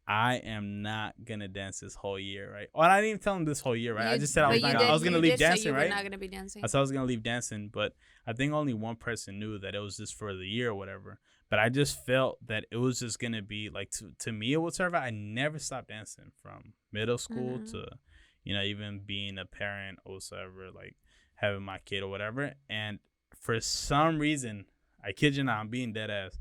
I am not gonna dance this whole year, right? Oh, and I didn't even tell him this whole year, right? I just said I was, But you not, I was did- gonna you leave did say dancing, you right? were not gonna be dancing. I said I was gonna leave dancing, but I think only one person knew that it was just for the year or whatever. But I just felt that it was just gonna be like to me or whatever. I never stopped dancing from middle school Mhm. to, you know, even being a parent or whatever, like having my kid or whatever. And for some reason, I kid you not, I'm being dead ass.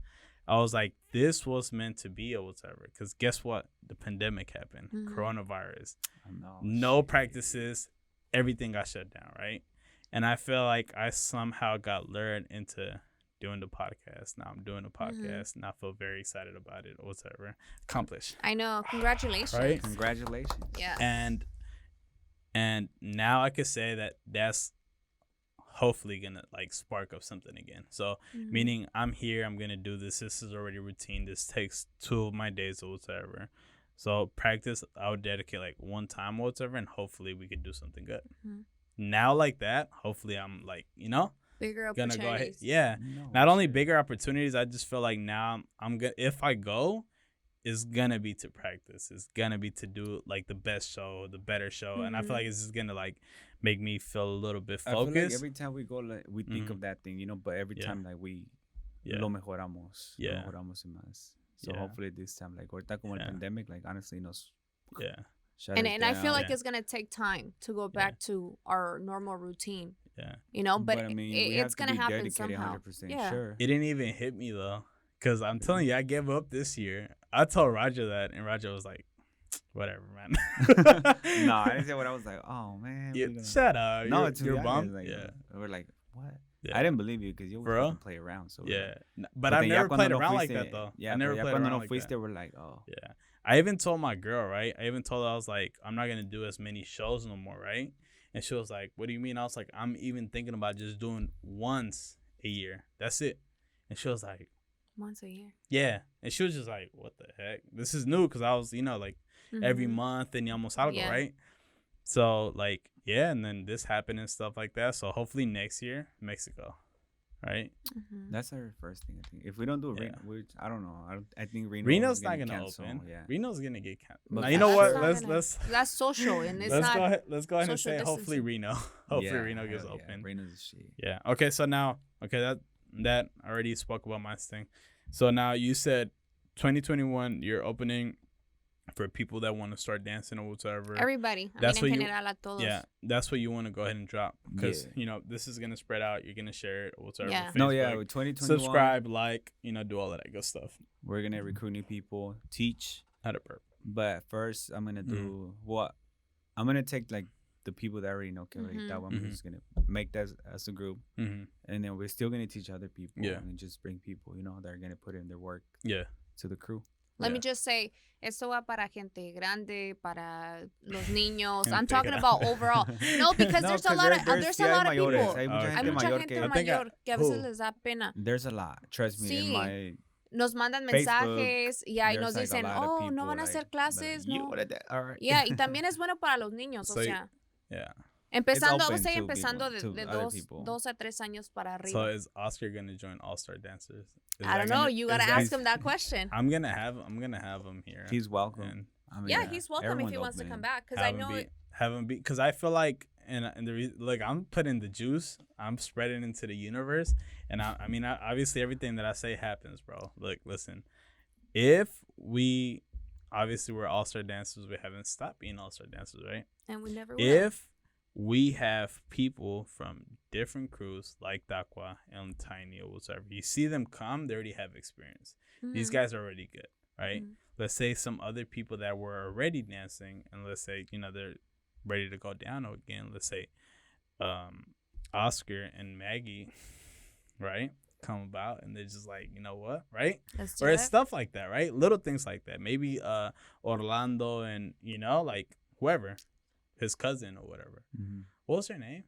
I was like, this was meant to be or whatever. Because guess what? The pandemic happened, Mhm. coronavirus. No, No shit. practices, everything got shut down, right? And I feel like I somehow got lured into doing the podcast. Now I'm doing the podcast, and I feel very excited about it or whatever. Accomplished, I know. Congratulations. Right? Congratulations. Yeah. and now I could say that that's hopefully gonna like spark up something again. So Mhm. meaning I'm here, I'm gonna do this. This is already routine. This takes 2 of my days or whatever. So practice, I would dedicate like one time or whatever, and hopefully we could do something good. Mhm. Now like that, hopefully I'm like, you know, Bigger gonna go ahead. opportunities. Yeah. No, Not only shit. bigger opportunities, I just feel like now I'm gonna, if I go, it's gonna be to practice. It's gonna be to do like the best show, the better show, and I feel Mhm. like it's just gonna like make me feel a little bit I feel like focused. every time we go, like, we think Mhm. of that thing, you know, but every Yeah. time like we Yeah. lo mejoramos. Yeah. Lo mejoramos y más. So Yeah. hopefully this time, like ahorita como el Yeah. pandemic, like honestly nos Yeah. shut And us I feel down. like Yeah. it's gonna take time to go back to our normal routine. Yeah. You know, but, I mean, it, we have it's to gonna be happen dedicated somehow. 100% Yeah. sure. It didn't even hit me though, cause I'm telling you, I gave up this year. I told Roger that, and Roger was like, "Whatever, man." No, I didn't say what I was like. Oh man, Yeah, we're gonna- shut up. no, you're, to you're be honest, bummed. like, Yeah. we're like, what? Yeah. I didn't believe you because you Bro? always play around. So we're Yeah. like- But I've then ya never cuando played no around like fuiste- that though. Yeah, I never pero ya played cuando around no like fuiste, that. we're like, oh. Yeah. I even told my girl, right? I even told her, I was like, I'm not gonna do as many shows no more, right? And she was like, what do you mean? I was like, I'm even thinking about just doing once a year. That's it. And she was like, Once a year. yeah. And she was just like, what the heck? This is new because I was, you know, like every Mhm. month and almost algo, Yeah. right? So like, yeah, and then this happened and stuff like that. So hopefully next year, Mexico, right? Mhm. That's our first thing, I think. If we don't do Yeah. Reno, I don't know. I think Reno Reno's is not gonna cancel, open. Yeah. Reno's gonna get canceled. But Now you know that's what? not Let's That's social, and it's let's not. go ahead. Let's go ahead and social say hopefully distancing. Reno. Hopefully Yeah, Reno gets hell yeah. open. Reno's the shit. Yeah. Okay. So now, that I already spoke about my thing. So now you said 2021, you're opening for people that want to start dancing or whatever. Everybody. That's I what mean, you- en general a todos. Yeah, that's what you want to go ahead and drop because Yeah. you know this is gonna spread out. You're gonna share it or whatever. Yeah. No, yeah, Facebook, with 2021, subscribe, like, you know, do all of that good stuff. we're gonna recruit new people, teach. How to burp. But first, I'm gonna do what? I'm gonna take like the people that already know que ahorita. I'm just gonna make that as a group, and then we're still gonna teach other people, and just bring people, that are gonna put in their work, to the crew. Let me just say, esto va para gente grande, para los niños. I'm talking about overall. No, because there's a lot of people. Hay mucha gente mayor que a veces les da pena. There's a lot. Trust me. In my nos mandan mensajes y nos dicen, no van a hacer clases, no. Yeah, y también es bueno para los niños, o sea. Yeah. Empezando de 2 a 3 años para arriba. So is Oscar gonna join All-Star Dancers? I don't know. You gotta ask him that question. I'm gonna have him here. He's welcome. He's welcome if he wants to come back. Because I know have him be, because I feel like I'm putting the juice. I'm spreading into the universe, and I mean obviously everything that I say happens, bro. Look, listen, if we obviously we're All-Star Dancers, we haven't stopped being All-Star Dancers, right? And we never will. If we have people from different crews like Dakwa and Tiny or whatever, you see them come, they already have experience. These guys are already good, right? Let's say some other people that were already dancing, and let's say they're ready to go down again. Let's say Oscar and Maggie, right, come about, and they're just like, you know what, right? Or it's stuff like that, right? Little things like that. Maybe Orlando and like whoever, his cousin or whatever. What was her name?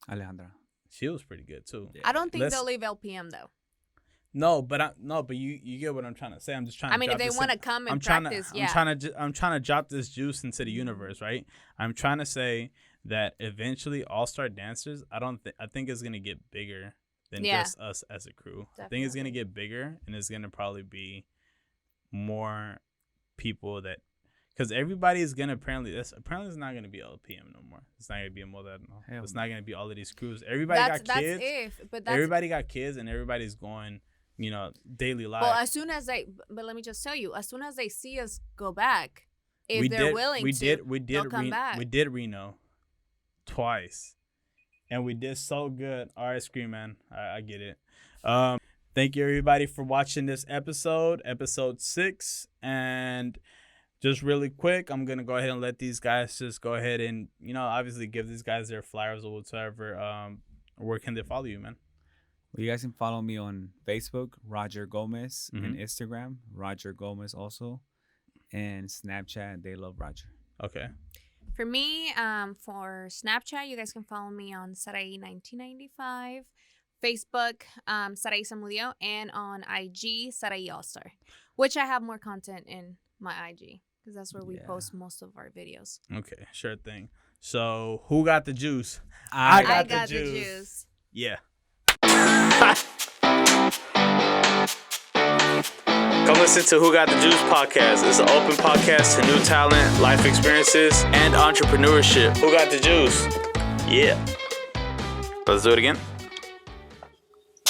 Alejandra. She was pretty good too. Yeah. I don't think they'll leave LPM though. No, but you get what I'm trying to say. I'm just trying. I mean, if they want to come and practice, I'm trying to drop this juice into the universe, right? I'm trying to say that eventually All-Star Dancers, I think it's gonna get bigger than just us as a crew. Definitely. I think it's gonna get bigger, and it's gonna probably be more people that. Because everybody is gonna apparently it's not gonna be LPM no more. It's not gonna be a Moderno. It's not gonna be all of these crews. Everybody got kids. Everybody got kids, and everybody's going, daily life. Well, but let me just tell you, as soon as they see us go back, if they're willing they'll come back. We did Reno twice, and we did so good. All right, Scream Man, I get it. Thank you everybody for watching this episode 6, and. Just really quick, I'm going to go ahead and let these guys just go ahead and, obviously give these guys their flyers or whatever. Where can they follow you, man? Well, you guys can follow me on Facebook, Roger Gomez, and Instagram, Roger Gomez also, and Snapchat, They Love Roger. Okay. For me, for Snapchat, you guys can follow me on Sarai1995, Facebook, Sarai Samudio, and on IG, Sarai Allstar, which I have more content in my IG. Because that's where we post most of our videos. Okay, sure thing. So, who got the juice? I got the juice. Yeah. Come listen to Who Got the Juice podcast. It's an open podcast to new talent, life experiences, and entrepreneurship. Who got the juice? Yeah. Let's do it again.